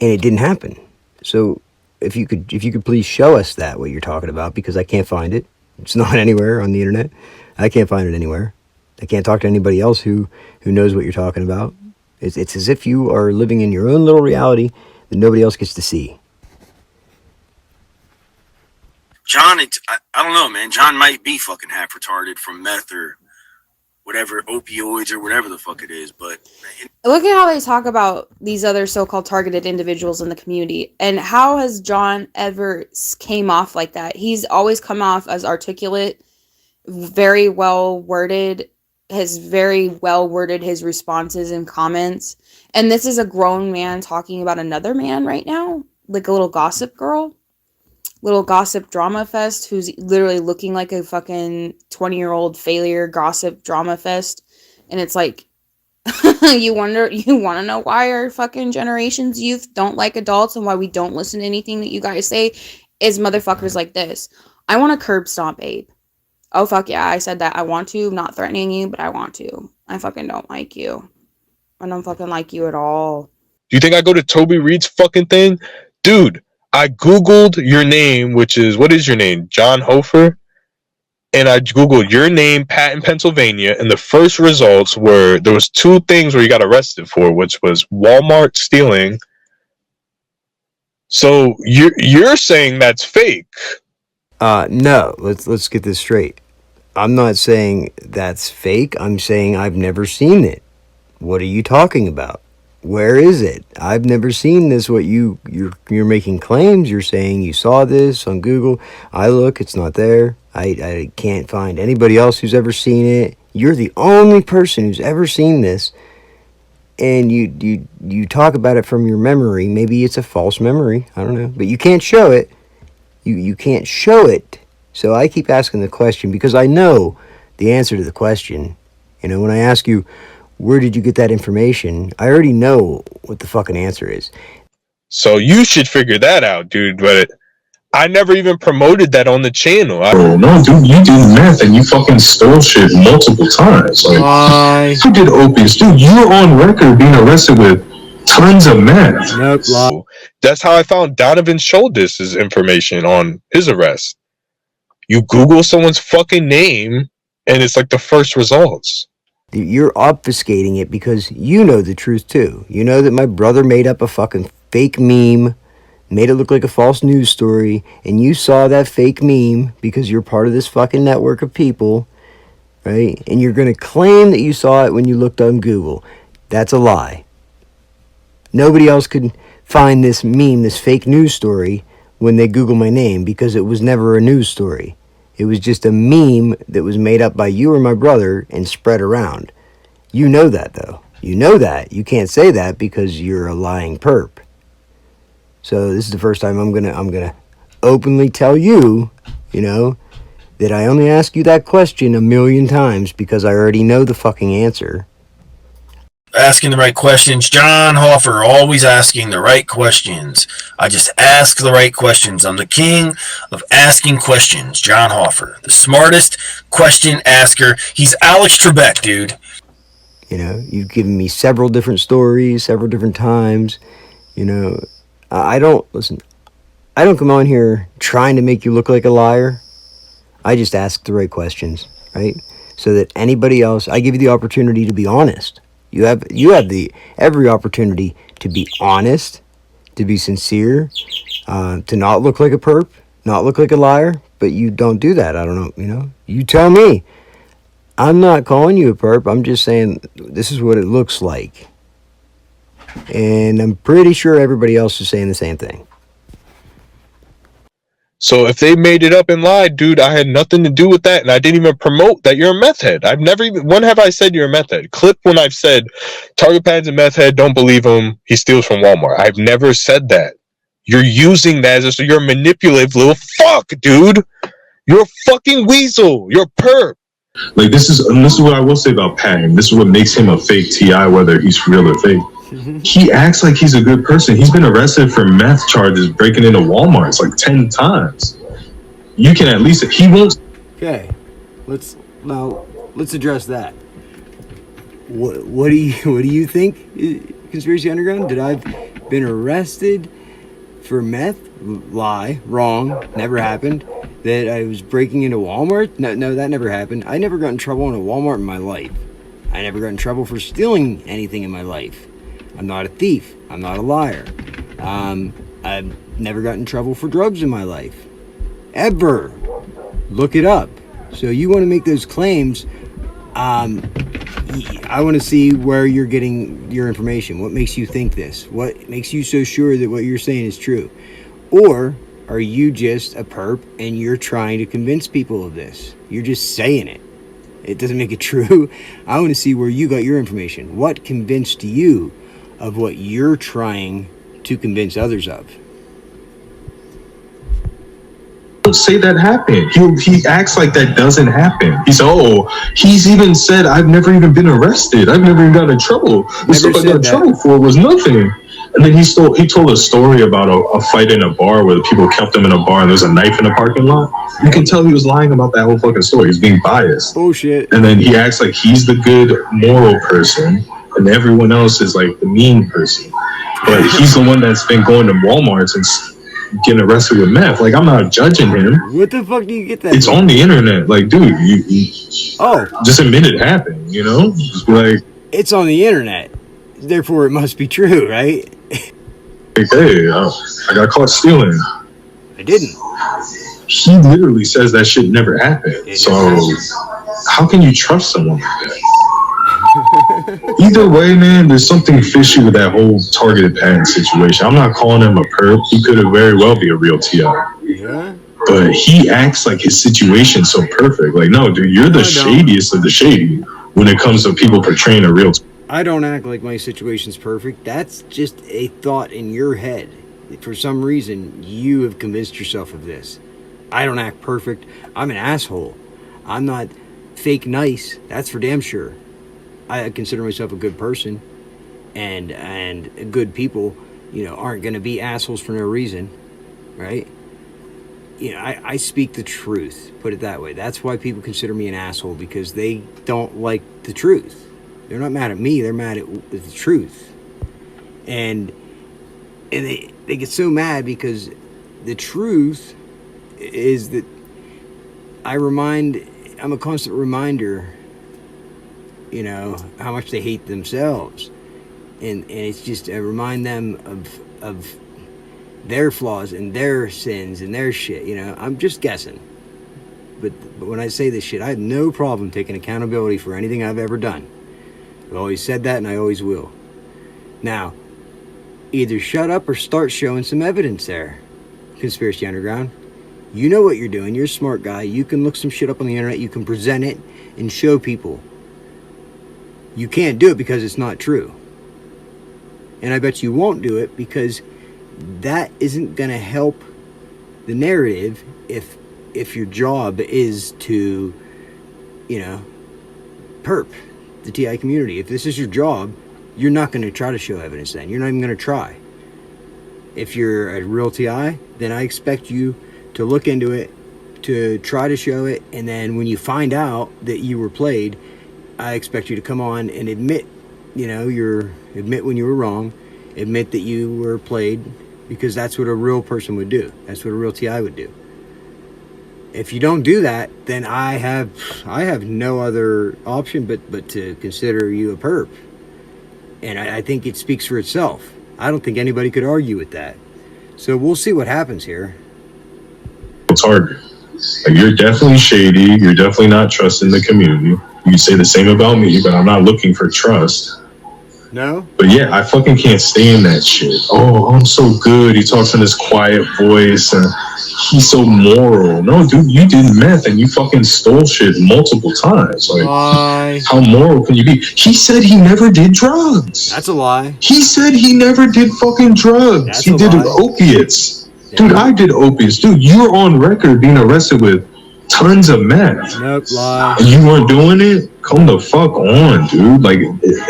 and it didn't happen. So if you could please show us that, what you're talking about, because I can't find it. It's not anywhere on the internet. I can't find it anywhere. I can't talk to anybody else who knows what you're talking about. It's as if you are living in your own little reality that nobody else gets to see. John, I don't know, man. John might be fucking half retarded from meth or whatever, opioids or whatever the fuck it is. But Look at how they talk about these other so-called targeted individuals in the community. And how has John ever came off like that? He's always come off as articulate, very well worded, has very well worded his responses and comments. And this is a grown man talking about another man right now, like a little gossip girl. Little gossip drama fest who's literally looking like a fucking 20-year-old failure gossip drama fest. And it's like, you want to know why our fucking generation's youth don't like adults and why we don't listen to anything that you guys say is motherfuckers like this. I want to curb stomp Abe. Oh, fuck yeah, I said that. I want to. I'm not threatening you, but I want to. I fucking don't like you. I don't fucking like you at all. Do you think I go to Toby Reed's fucking thing? Dude, I Googled your name, which is, what is your name? John Hofer? And I Googled your name, Patton, Pennsylvania, and the first results were, there was 2 things where you got arrested for, which was Walmart stealing. So you're saying that's fake? No, let's get this straight. I'm not saying that's fake. I'm saying I've never seen it. What are you talking about? Where is it? I've never seen this. What you're making claims. You're saying you saw this on Google. I look, it's not there. I can't find anybody else who's ever seen it. You're the only person who's ever seen this, and you talk about it from your memory. Maybe it's a false memory. I don't know, but you can't show it. You can't show it. So I keep asking the question because I know the answer to the question. You know, when I ask you, where did you get that information? I already know what the fucking answer is. So you should figure that out, dude. But I never even promoted that on the channel. No, dude, you did meth and you fucking stole shit multiple times. Like, you did opiates, dude. You're on record being arrested with tons of meth. Nope. That's how I found Donovan Schultz's information on his arrest. You Google someone's fucking name, and it's like the first results. You're obfuscating it because you know the truth too. You know that my brother made up a fucking fake meme, made it look like a false news story, and you saw that fake meme because you're part of this fucking network of people, right? And you're going to claim that you saw it when you looked on Google. That's a lie. Nobody else could find this meme, this fake news story, when they Google my name because it was never a news story. It was just a meme that was made up by you or my brother and spread around. You know that, though. You know that. You can't say that because you're a lying perp. So this is the first time I'm gonna openly tell you, you know, that I only ask you that question 1,000,000 times because I already know the fucking answer. Asking the right questions. John Hoffer, always asking the right questions. I just ask the right questions. I'm the king of asking questions. John Hoffer, the smartest question asker. He's Alex Trebek, dude. You know, you've given me several different stories, several different times, You know, I don't listen. I don't come on here trying to make you look like a liar. I just ask the right questions, right? So that anybody else, I give you the opportunity to be honest. You have the every opportunity to be honest, to be sincere, to not look like a perp, not look like a liar. But you don't do that. I don't know. You know, you tell me. I'm not calling you a perp. I'm just saying this is what it looks like, and I'm pretty sure everybody else is saying the same thing. So if they made it up and lied, dude, I had nothing to do with that, and I didn't even promote that you're a meth head. I've never even. When have I said you're a meth head? Clip when I've said Target Pad's a meth head. Don't believe him. He steals from Walmart. I've never said that. You're using that as you're a manipulative little fuck, dude. You're a fucking weasel. You're a perp. Like this is what I will say about Patton. This is what makes him a fake TI, whether he's real or fake. He acts like he's a good person. He's been arrested for meth charges, breaking into Walmarts like 10 times. You can at least he won't. Okay, let's address that. What do you think, Conspiracy Underground? Did I've been arrested for meth? Lie, wrong, never happened. That I was breaking into Walmart? No, that never happened. I never got in trouble in a Walmart in my life. I never got in trouble for stealing anything in my life. I'm not a thief. I'm not a liar. I've never got in trouble for drugs in my life. Ever. Look it up. So you want to make those claims, I want to see where you're getting your information. What makes you think this? What makes you so sure that what you're saying is true? Or are you just a perp and you're trying to convince people of this? You're just saying it. It doesn't make it true. I want to see where you got your information. What convinced you of what you're trying to convince others of? Don't say that happened. He acts like that doesn't happen. He's even said, I've never even been arrested. I've never even got in trouble. The stuff I got in trouble for was nothing. And then he told a story about a fight in a bar where the people kept him in a bar and there's a knife in the parking lot. You can tell he was lying about that whole fucking story. He's being biased. Bullshit. And then he acts like he's the good moral person and everyone else is like the mean person. But he's the one that's been going to Walmarts and getting arrested with meth. Like, I'm not judging him. What the fuck do you get that? It's on the internet. Like, dude, you just admit it happened, you know? Like, it's on the internet. Therefore, it must be true, right? Hey, I got caught stealing. I didn't. He literally says that shit never happened. So, how can you trust someone like that? Either way, man, there's something fishy with that whole targeted patent situation. I'm not calling him a perp. He could have very well be a real TI. Yeah. But he acts like his situation's so perfect. Like, no, dude, you're the shadiest of the shady when it comes to people portraying a real. I don't act like my situation's perfect. That's just a thought in your head. For some reason, you have convinced yourself of this. I don't act perfect. I'm an asshole. I'm not fake nice. That's for damn sure. I consider myself a good person, and good people, you know, aren't going to be assholes for no reason, right? You know, I speak the truth, put it that way. That's why people consider me an asshole, because they don't like the truth. They're not mad at me, they're mad at the truth. And they get so mad because the truth is that I'm a constant reminder, you know, how much they hate themselves. And it's just, I remind them of their flaws and their sins and their shit, you know. I'm just guessing. But when I say this shit, I have no problem taking accountability for anything I've ever done. I've always said that, and I always will. Now, either shut up or start showing some evidence there, Conspiracy Underground. You know what you're doing. You're a smart guy. You can look some shit up on the internet. You can present it and show people. You can't do it because it's not true. And I bet you won't do it because that isn't going to help the narrative if your job is to, you know, perp the TI community. If this is your job, you're not going to try to show evidence then. You're not even going to try. If you're a real TI, then I expect you to look into it, to try to show it, and then when you find out that you were played, I expect you to come on and admit, you know, admit when you were wrong, Admit that you were played, because that's what a real person would do. That's what a real TI would do. If you don't do that, then I have no other option but to consider you a perp. And I think it speaks for itself. I don't think anybody could argue with that. So we'll see what happens here. It's hard. Like, you're definitely shady. You're definitely not trusting the community. You can say the same about me, but I'm not looking for trust. No? But yeah, I fucking can't stand that shit. Oh, I'm so good. He talks in this quiet voice and he's so moral. No, dude, you did meth and you fucking stole shit multiple times. Like, lie. How moral can you be? He said he never did drugs. That's a lie. He said he never did fucking drugs. That's he a did lie. opiates. Dude, I did opiates. Dude, you're on record being arrested with tons of meth. Nope, lie. And you weren't doing it? Come the fuck on, dude. Like,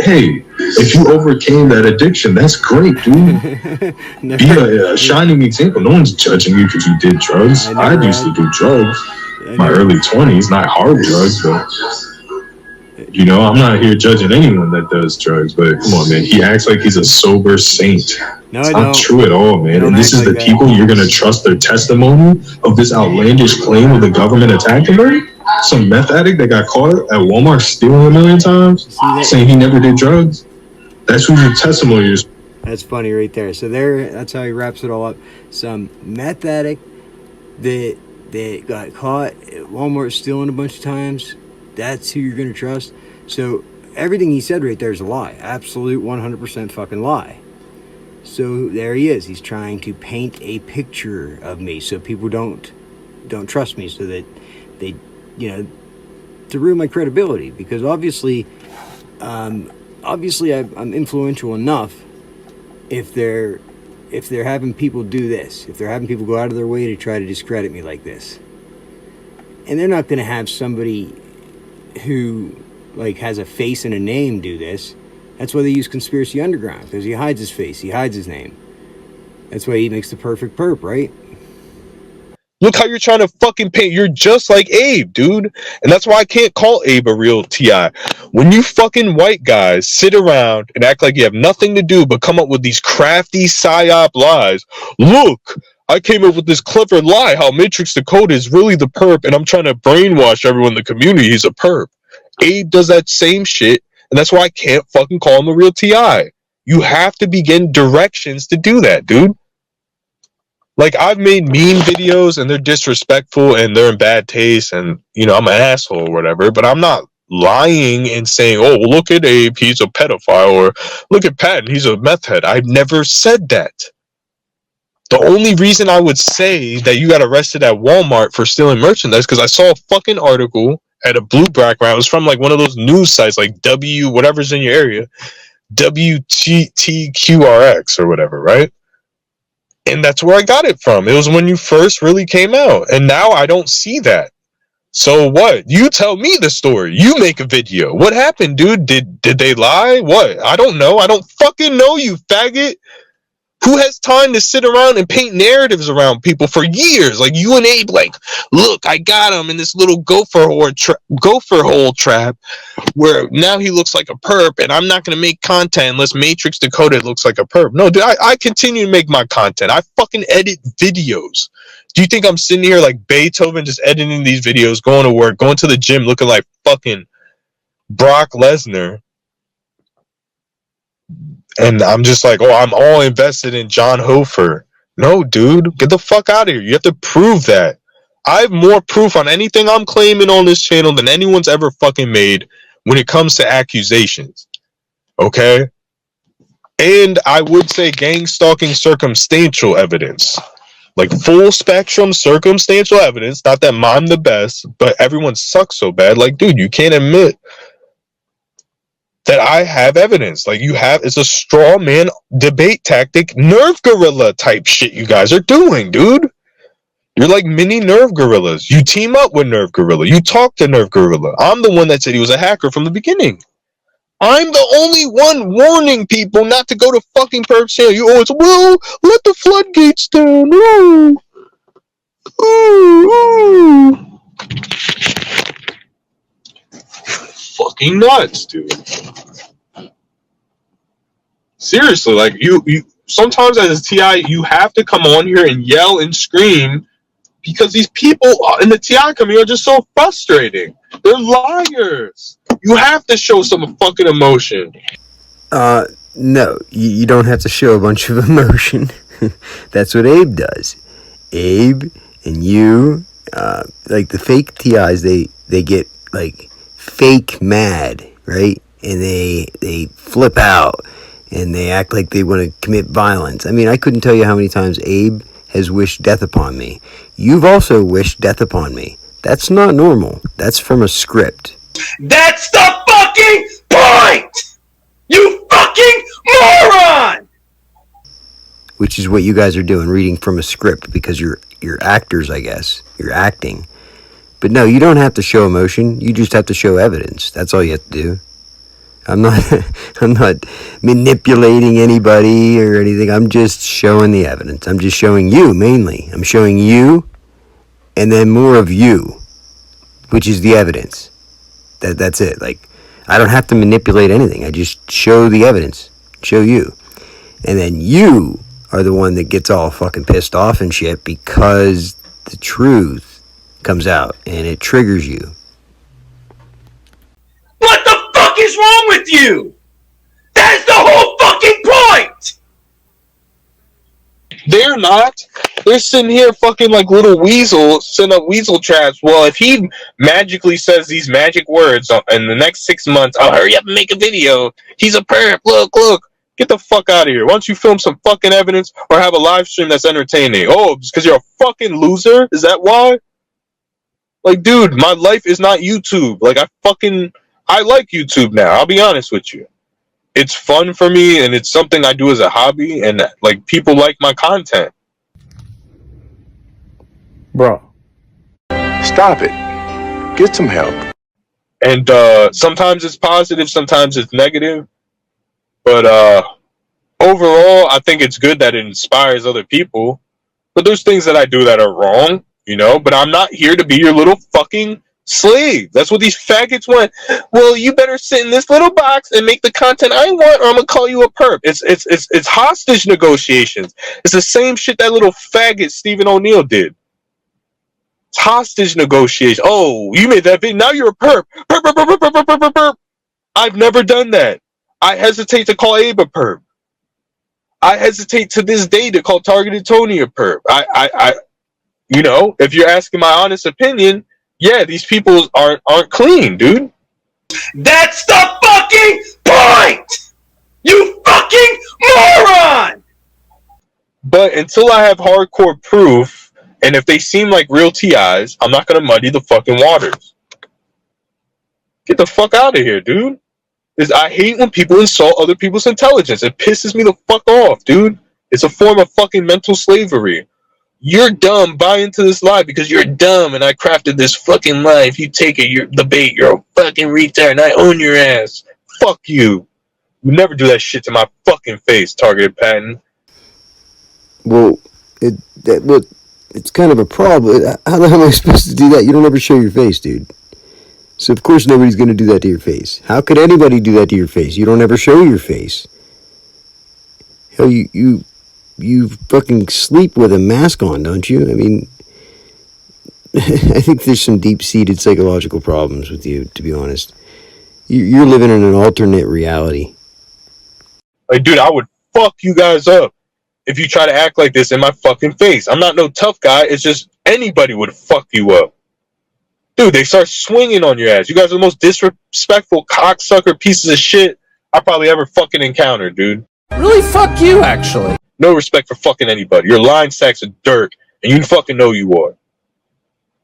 hey, if you overcame that addiction, that's great, dude. Be a shining example. No one's judging you because you did drugs. I used to do drugs. My early 20s, not hard drugs, but you know, I'm not here judging anyone that does drugs, but come on, man. He acts like he's a sober saint. No, it's I not don't. true at all, man. And this is the people you're going to trust their testimony of this outlandish claim of the government attacking her? Some meth addict that got caught at Walmart stealing a million times, saying he never did drugs? That's who your testimony is. That's funny right there. So that's how he wraps it all up. Some meth addict that got caught at Walmart stealing a bunch of times, that's who you're going to trust. So everything he said right there is a lie. Absolute 100% fucking lie. So there he is. He's trying to paint a picture of me so people don't trust me, so that they, you know, to ruin my credibility. Because obviously I'm influential enough. If they're having people do this, if they're having people go out of their way to try to discredit me like this, and they're not going to have somebody who like has a face and a name do this. That's why they use Conspiracy Underground, because he hides his face, he hides his name. That's why he makes the perfect perp, right? Look how you're trying to fucking paint. You're just like Abe, dude. And that's why I can't call Abe a real TI. When you fucking white guys sit around and act like you have nothing to do but come up with these crafty psyop lies. Look, I came up with this clever lie how Matrix Decoded is really the perp, and I'm trying to brainwash everyone in the community he's a perp. Abe does that same shit, and that's why I can't fucking call him a real TI. You have to begin directions to do that, dude. Like, I've made meme videos and they're disrespectful and they're in bad taste and, you know, I'm an asshole or whatever, but I'm not lying and saying, oh, look at Abe, he's a pedophile, or look at Patton, he's a meth head. I've never said that. The only reason I would say that you got arrested at Walmart for stealing merchandise because I saw a fucking article at a blue background. It was from like one of those news sites, like W, whatever's in your area, WTQRX or whatever, right? And that's where I got it from. It was when you first really came out. And now I don't see that. So what? You tell me the story. You make a video. What happened, dude? Did they lie? What? I don't know. I don't fucking know, you faggot. Who has time to sit around and paint narratives around people for years? Like you and Abe, like, look, I got him in this little gopher hole trap where now he looks like a perp, and I'm not going to make content unless Matrix Decoded looks like a perp. No, dude, I continue to make my content. I fucking edit videos. Do you think I'm sitting here like Beethoven just editing these videos, going to work, going to the gym, looking like fucking Brock Lesnar? And I'm just like, oh, I'm all invested in John Hofer. No, dude, get the fuck out of here. You have to prove that. I have more proof on anything I'm claiming on this channel than anyone's ever fucking made when it comes to accusations. Okay? And I would say gang stalking circumstantial evidence. Like full spectrum circumstantial evidence. Not that I'm the best, but everyone sucks so bad. Like, dude, you can't admit that I have evidence. Like you have, it's a straw man debate tactic, nerve gorilla type shit you guys are doing, dude. You're like mini nerve gorillas. You team up with nerve gorilla. You talk to nerve gorilla. I'm the one that said he was a hacker from the beginning. I'm the only one warning people not to go to fucking perp channel. You always, well, let the floodgates down. Ooh. Ooh, ooh. Fucking nuts, dude. Seriously, like you sometimes as a TI, you have to come on here and yell and scream because these people in the TI community are just so frustrating. They're liars. You have to show some fucking emotion. No, you don't have to show a bunch of emotion. That's what Abe does. Abe and you, like the fake TIs, they get like fake mad, right? And they flip out and they act like they want to commit violence. I mean, I couldn't tell you how many times Abe has wished death upon me. You've also wished death upon me. That's not normal. That's from a script. That's the fucking point! You fucking moron! Which is what you guys are doing, reading from a script because you're actors, I guess. You're acting. But no, you don't have to show emotion. You just have to show evidence. That's all you have to do. I'm not manipulating anybody or anything. I'm just showing the evidence. I'm just showing you mainly. I'm showing you and then more of you, which is the evidence. That's it. Like, I don't have to manipulate anything. I just show the evidence. Show you. And then you are the one that gets all fucking pissed off and shit because the truth comes out and it triggers you. What the fuck is wrong with you? That's the whole fucking point! They're not. They're sitting here fucking like little weasels, setting up weasel traps. Well, if he magically says these magic words in the next 6 months, I'll hurry up and make a video. He's a perp. Look. Get the fuck out of here. Why don't you film some fucking evidence or have a live stream that's entertaining? Oh, it's because you're a fucking loser? Is that why? Like, dude, my life is not YouTube. Like, I like YouTube now. I'll be honest with you. It's fun for me, and it's something I do as a hobby, and like people like my content. Bro, stop it. Get some help. And sometimes it's positive, sometimes it's negative. But overall, I think it's good that it inspires other people. But there's things that I do that are wrong, you know. But I'm not here to be your little fucking slave. That's what these faggots want. Well, you better sit in this little box and make the content I want, or I'm gonna call you a perp. It's hostage negotiations. It's the same shit that little faggot Stephen O'Neill did. It's hostage negotiation. Oh, you made that video. Now you're a perp. Perp. I've never done that. I hesitate to call Abe a perp. I hesitate to this day to call Targeted Tony a perp. I you know, if you're asking my honest opinion, yeah, these people aren't clean, dude. That's the fucking point! You fucking moron! But until I have hardcore proof, and if they seem like real TIs, I'm not gonna muddy the fucking waters. Get the fuck out of here, dude. I hate when people insult other people's intelligence. It pisses me the fuck off, dude. It's a form of fucking mental slavery. You're dumb, buy into this lie because you're dumb and I crafted this fucking lie. If you take it, you're the bait, you're a fucking retard and I own your ass. Fuck you. You never do that shit to my fucking face, Targeted Patton. Well, it's kind of a problem. How the hell am I supposed to do that? You don't ever show your face, dude. So of course nobody's going to do that to your face. How could anybody do that to your face? You don't ever show your face. Hell, you fucking sleep with a mask on, don't you? I mean, I think there's some deep-seated psychological problems with you, to be honest. You're living in an alternate reality. Like, dude, I would fuck you guys up if you try to act like this in my fucking face. I'm not no tough guy. It's just anybody would fuck you up. Dude, they start swinging on your ass. You guys are the most disrespectful cocksucker pieces of shit I probably ever fucking encountered, dude. Really, fuck you, actually. No respect for fucking anybody. You're lying sacks of dirt, and you fucking know you are.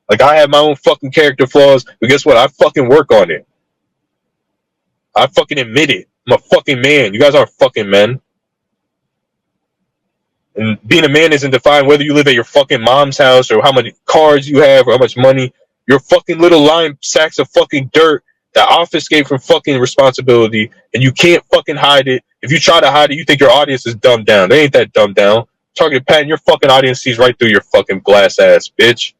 Like, I have my own fucking character flaws, but guess what? I fucking work on it. I fucking admit it. I'm a fucking man. You guys aren't fucking men. And being a man isn't defined whether you live at your fucking mom's house or how many cars you have or how much money. You're fucking little lying sacks of fucking dirt that obfuscate from fucking responsibility, and you can't fucking hide it. If you try to hide it, you think your audience is dumbed down. They ain't that dumbed down. Targeted Patton, your fucking audience sees right through your fucking glass ass, bitch.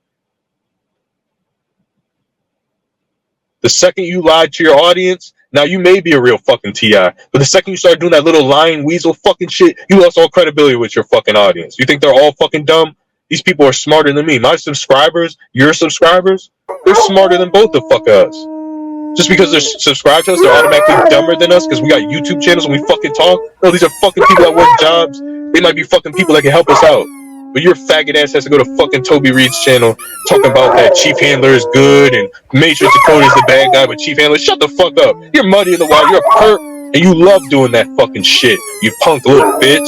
The second you lied to your audience, Now you may be a real fucking TI, but the second you start doing that little lying weasel fucking shit, you lost all credibility with your fucking audience. You think they're all fucking dumb? These people are smarter than me. My subscribers, your subscribers, they're smarter than both the fuck us. Just because they're subscribed to us, they're automatically dumber than us because we got YouTube channels and we fucking talk. No, these are fucking people that work jobs. They might be fucking people that can help us out. But your faggot ass has to go to fucking Toby Reed's channel talking about that Chief Handler is good and Matrix Decoded is the bad guy, but Chief Handler, shut the fuck up. You're muddy in the water. You're a perp and you love doing that fucking shit. You punk little bitch.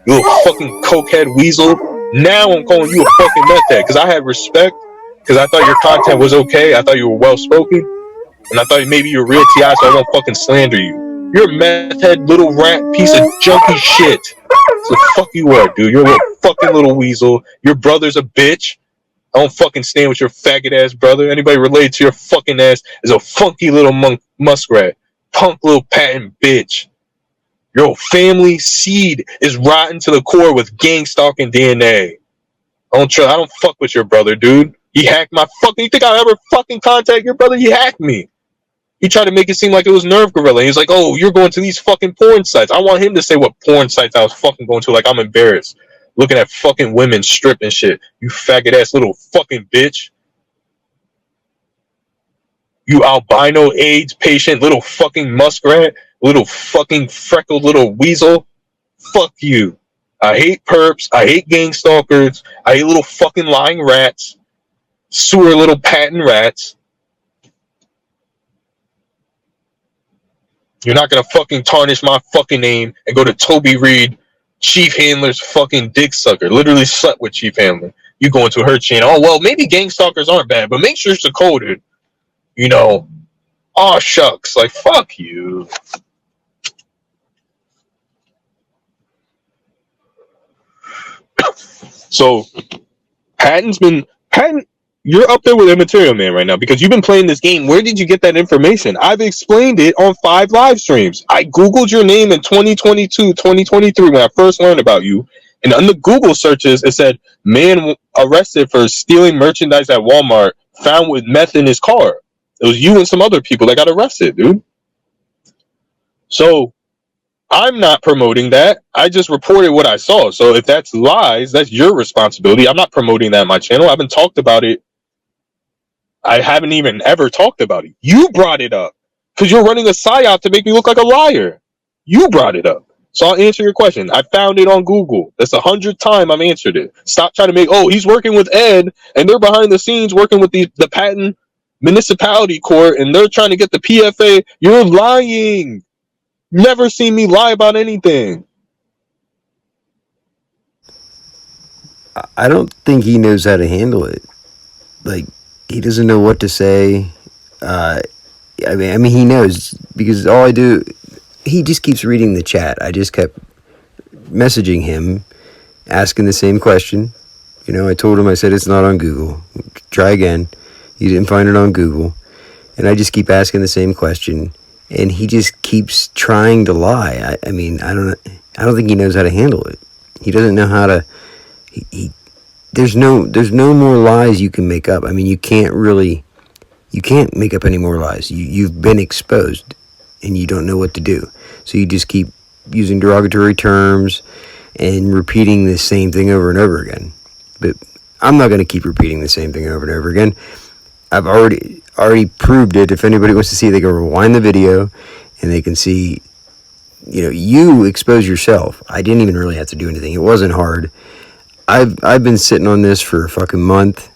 You little fucking cokehead weasel. Now I'm calling you a fucking meth head because I had respect because I thought your content was okay. I thought you were well spoken. And I thought maybe you're a real TI, so I won't fucking slander you. You're a meth head, little rat, piece of junky shit. So fuck you are, dude. You're a little fucking little weasel. Your brother's a bitch. I don't fucking stand with your faggot ass brother. Anybody related to your fucking ass is a funky little muskrat. Punk little patent bitch. Your whole family seed is rotten to the core with gang stalking DNA. I don't fuck with your brother, dude. He hacked my fucking. You think I ever fucking contact your brother? He hacked me. He tried to make it seem like it was Nerve Gorilla. He was like, oh, you're going to these fucking porn sites. I want him to say what porn sites I was fucking going to, like I'm embarrassed. Looking at fucking women stripping shit. You faggot ass little fucking bitch. You albino AIDS patient little fucking muskrat. Little fucking freckled little weasel. Fuck you. I hate perps. I hate gang stalkers. I hate little fucking lying rats. Sewer little patent rats. You're not gonna fucking tarnish my fucking name and go to Toby Reed, Chief Handler's fucking dick sucker. Literally slept with Chief Handler. You go into her channel. Oh, well, maybe gang stalkers aren't bad, but make sure it's decoded. You know. Aw, shucks. Like, fuck you. So, Patton, you're up there with Immaterial Man right now because you've been playing this game. Where did you get that information? I've explained it on 5 live streams. I Googled your name in 2022, 2023 when I first learned about you. And on the Google searches, it said, man arrested for stealing merchandise at Walmart, found with meth in his car. It was you and some other people that got arrested, dude. So, I'm not promoting that. I just reported what I saw. So if that's lies, that's your responsibility. I'm not promoting that on my channel. I haven't talked about it. I haven't even ever talked about it. You brought it up because you're running a psyop to make me look like a liar. You brought it up. So I'll answer your question. I found it on Google. That's the 100th time I've answered it. Stop trying to make, oh, he's working with Ed and they're behind the scenes working with the patent municipality court and they're trying to get the PFA. You're lying. Never seen me lie about anything. I don't think he knows how to handle it. Like, he doesn't know what to say. I mean, he knows because all I do, he just keeps reading the chat. I just kept messaging him, asking the same question. You know, I told him, I said, it's not on Google. Try again. He didn't find it on Google. And I just keep asking the same question. And he just keeps trying to lie. I mean, I don't think he knows how to handle it. He doesn't know how to. There's no more lies you can make up. I mean, you can't make up any more lies. You've been exposed, and you don't know what to do. So you just keep using derogatory terms and repeating the same thing over and over again. But I'm not going to keep repeating the same thing over and over again. I've already proved it. If anybody wants to see it, they can rewind the video and they can see, you know, you expose yourself. I didn't even really have to do anything. It wasn't hard. I've been sitting on this for a fucking month.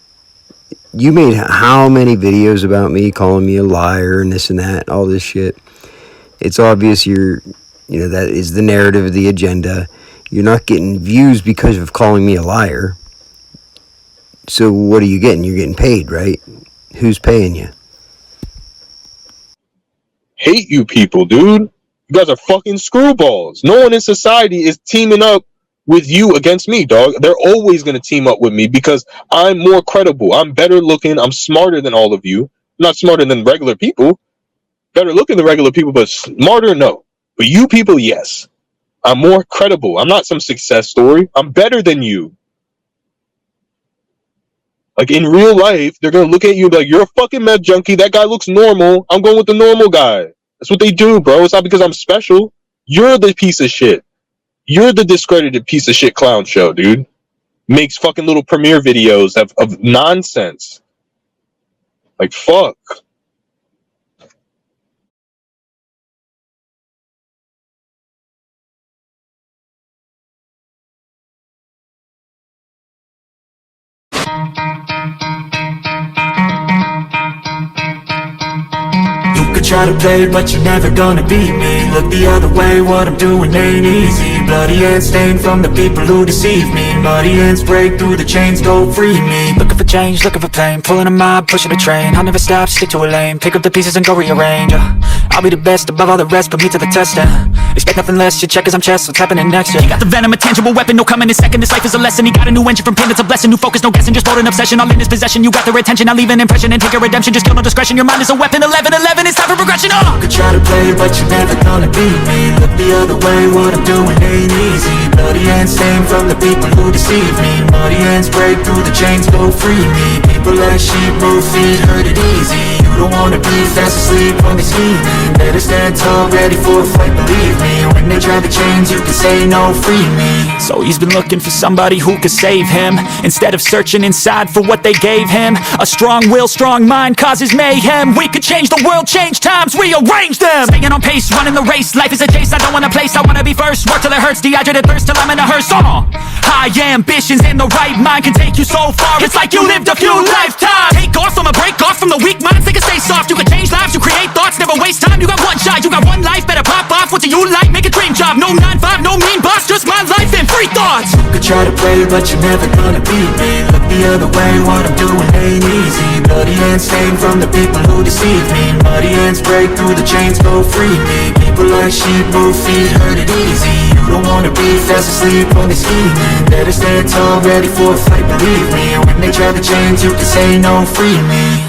You made how many videos about me, calling me a liar and this and that, all this shit. It's obvious that is the narrative of the agenda. You're not getting views because of calling me a liar. So what are you getting? You're getting paid, right? Who's paying you? Hate you people, dude. You guys are fucking screwballs. No one in society is teaming up with you against me, dog. They're always going to team up with me because I'm more credible. I'm better looking. I'm smarter than all of you. I'm not smarter than regular people. Better looking than regular people, but smarter, no. But you people, yes. I'm more credible. I'm not some success story. I'm better than you. Like, in real life, they're going to look at you and be like, you're a fucking meth junkie. That guy looks normal. I'm going with the normal guy. That's what they do, bro. It's not because I'm special. You're the piece of shit. You're the discredited piece of shit clown show, dude. Makes fucking little premiere videos of nonsense. Like, fuck. You could try to play, but you're never gonna beat me. Look the other way, what I'm doing ain't easy. Bloody hands stained from the people who deceive me. Muddy hands break through the chains, go free me. Looking for change, looking for pain, pulling a mob, pushing a train. I'll never stop, stick to a lane, pick up the pieces and go rearrange. I'll be the best above all the rest, put me to the test. Expect nothing less, you check as I'm chest, what's happening next? You got the venom, a tangible weapon, no coming in second. This life is a lesson, he got a new engine from pain, it's a blessing. New focus, no guessing, just hold an obsession. All in his possession, you got their attention. I'll leave an impression and take your redemption, just kill no discretion. Your mind is a weapon, 11-11, it's time for progression. You could try to play, but you're never gonna beat me. Look the other way, what I'm doing ain't easy. Bloody hands stained from the people who deceive me. Muddy hands break through the chains, go free me. People like sheep, move feet, hurt it easy. You don't wanna be fast asleep when they scheming. Better stand tall, ready for a fight, believe me. When they try to change, you can say no, free me. So he's been looking for somebody who could save him, instead of searching inside for what they gave him. A strong will, strong mind causes mayhem. We could change the world, change times, rearrange them. Staying on pace, running the race. Life is a chase, I don't want a place, I wanna be first. Work till it hurts, dehydrated thirst till I'm in a hearse. High ambitions in the right mind can take you so far. It's like you lived a few lifetimes. Take off from a break off from the weak minds, they can stay soft. You can change lives, you create thoughts, never waste time. You got one shot, you got one life, better pop off. What do you like? Make a dream job. No 9-5, no mean boss, just my life and free thoughts. You could try to play, but you're never gonna beat me. Look the other way, what I'm doing ain't easy. Bloody hands stained from the people who deceive me. Muddy hands break through the chains, go free me. People like sheep, move feet, hurt it easy. You don't wanna be fast asleep when they scheming. Better stand tall, ready for a fight, believe me. When they try to change, you can say no, free me.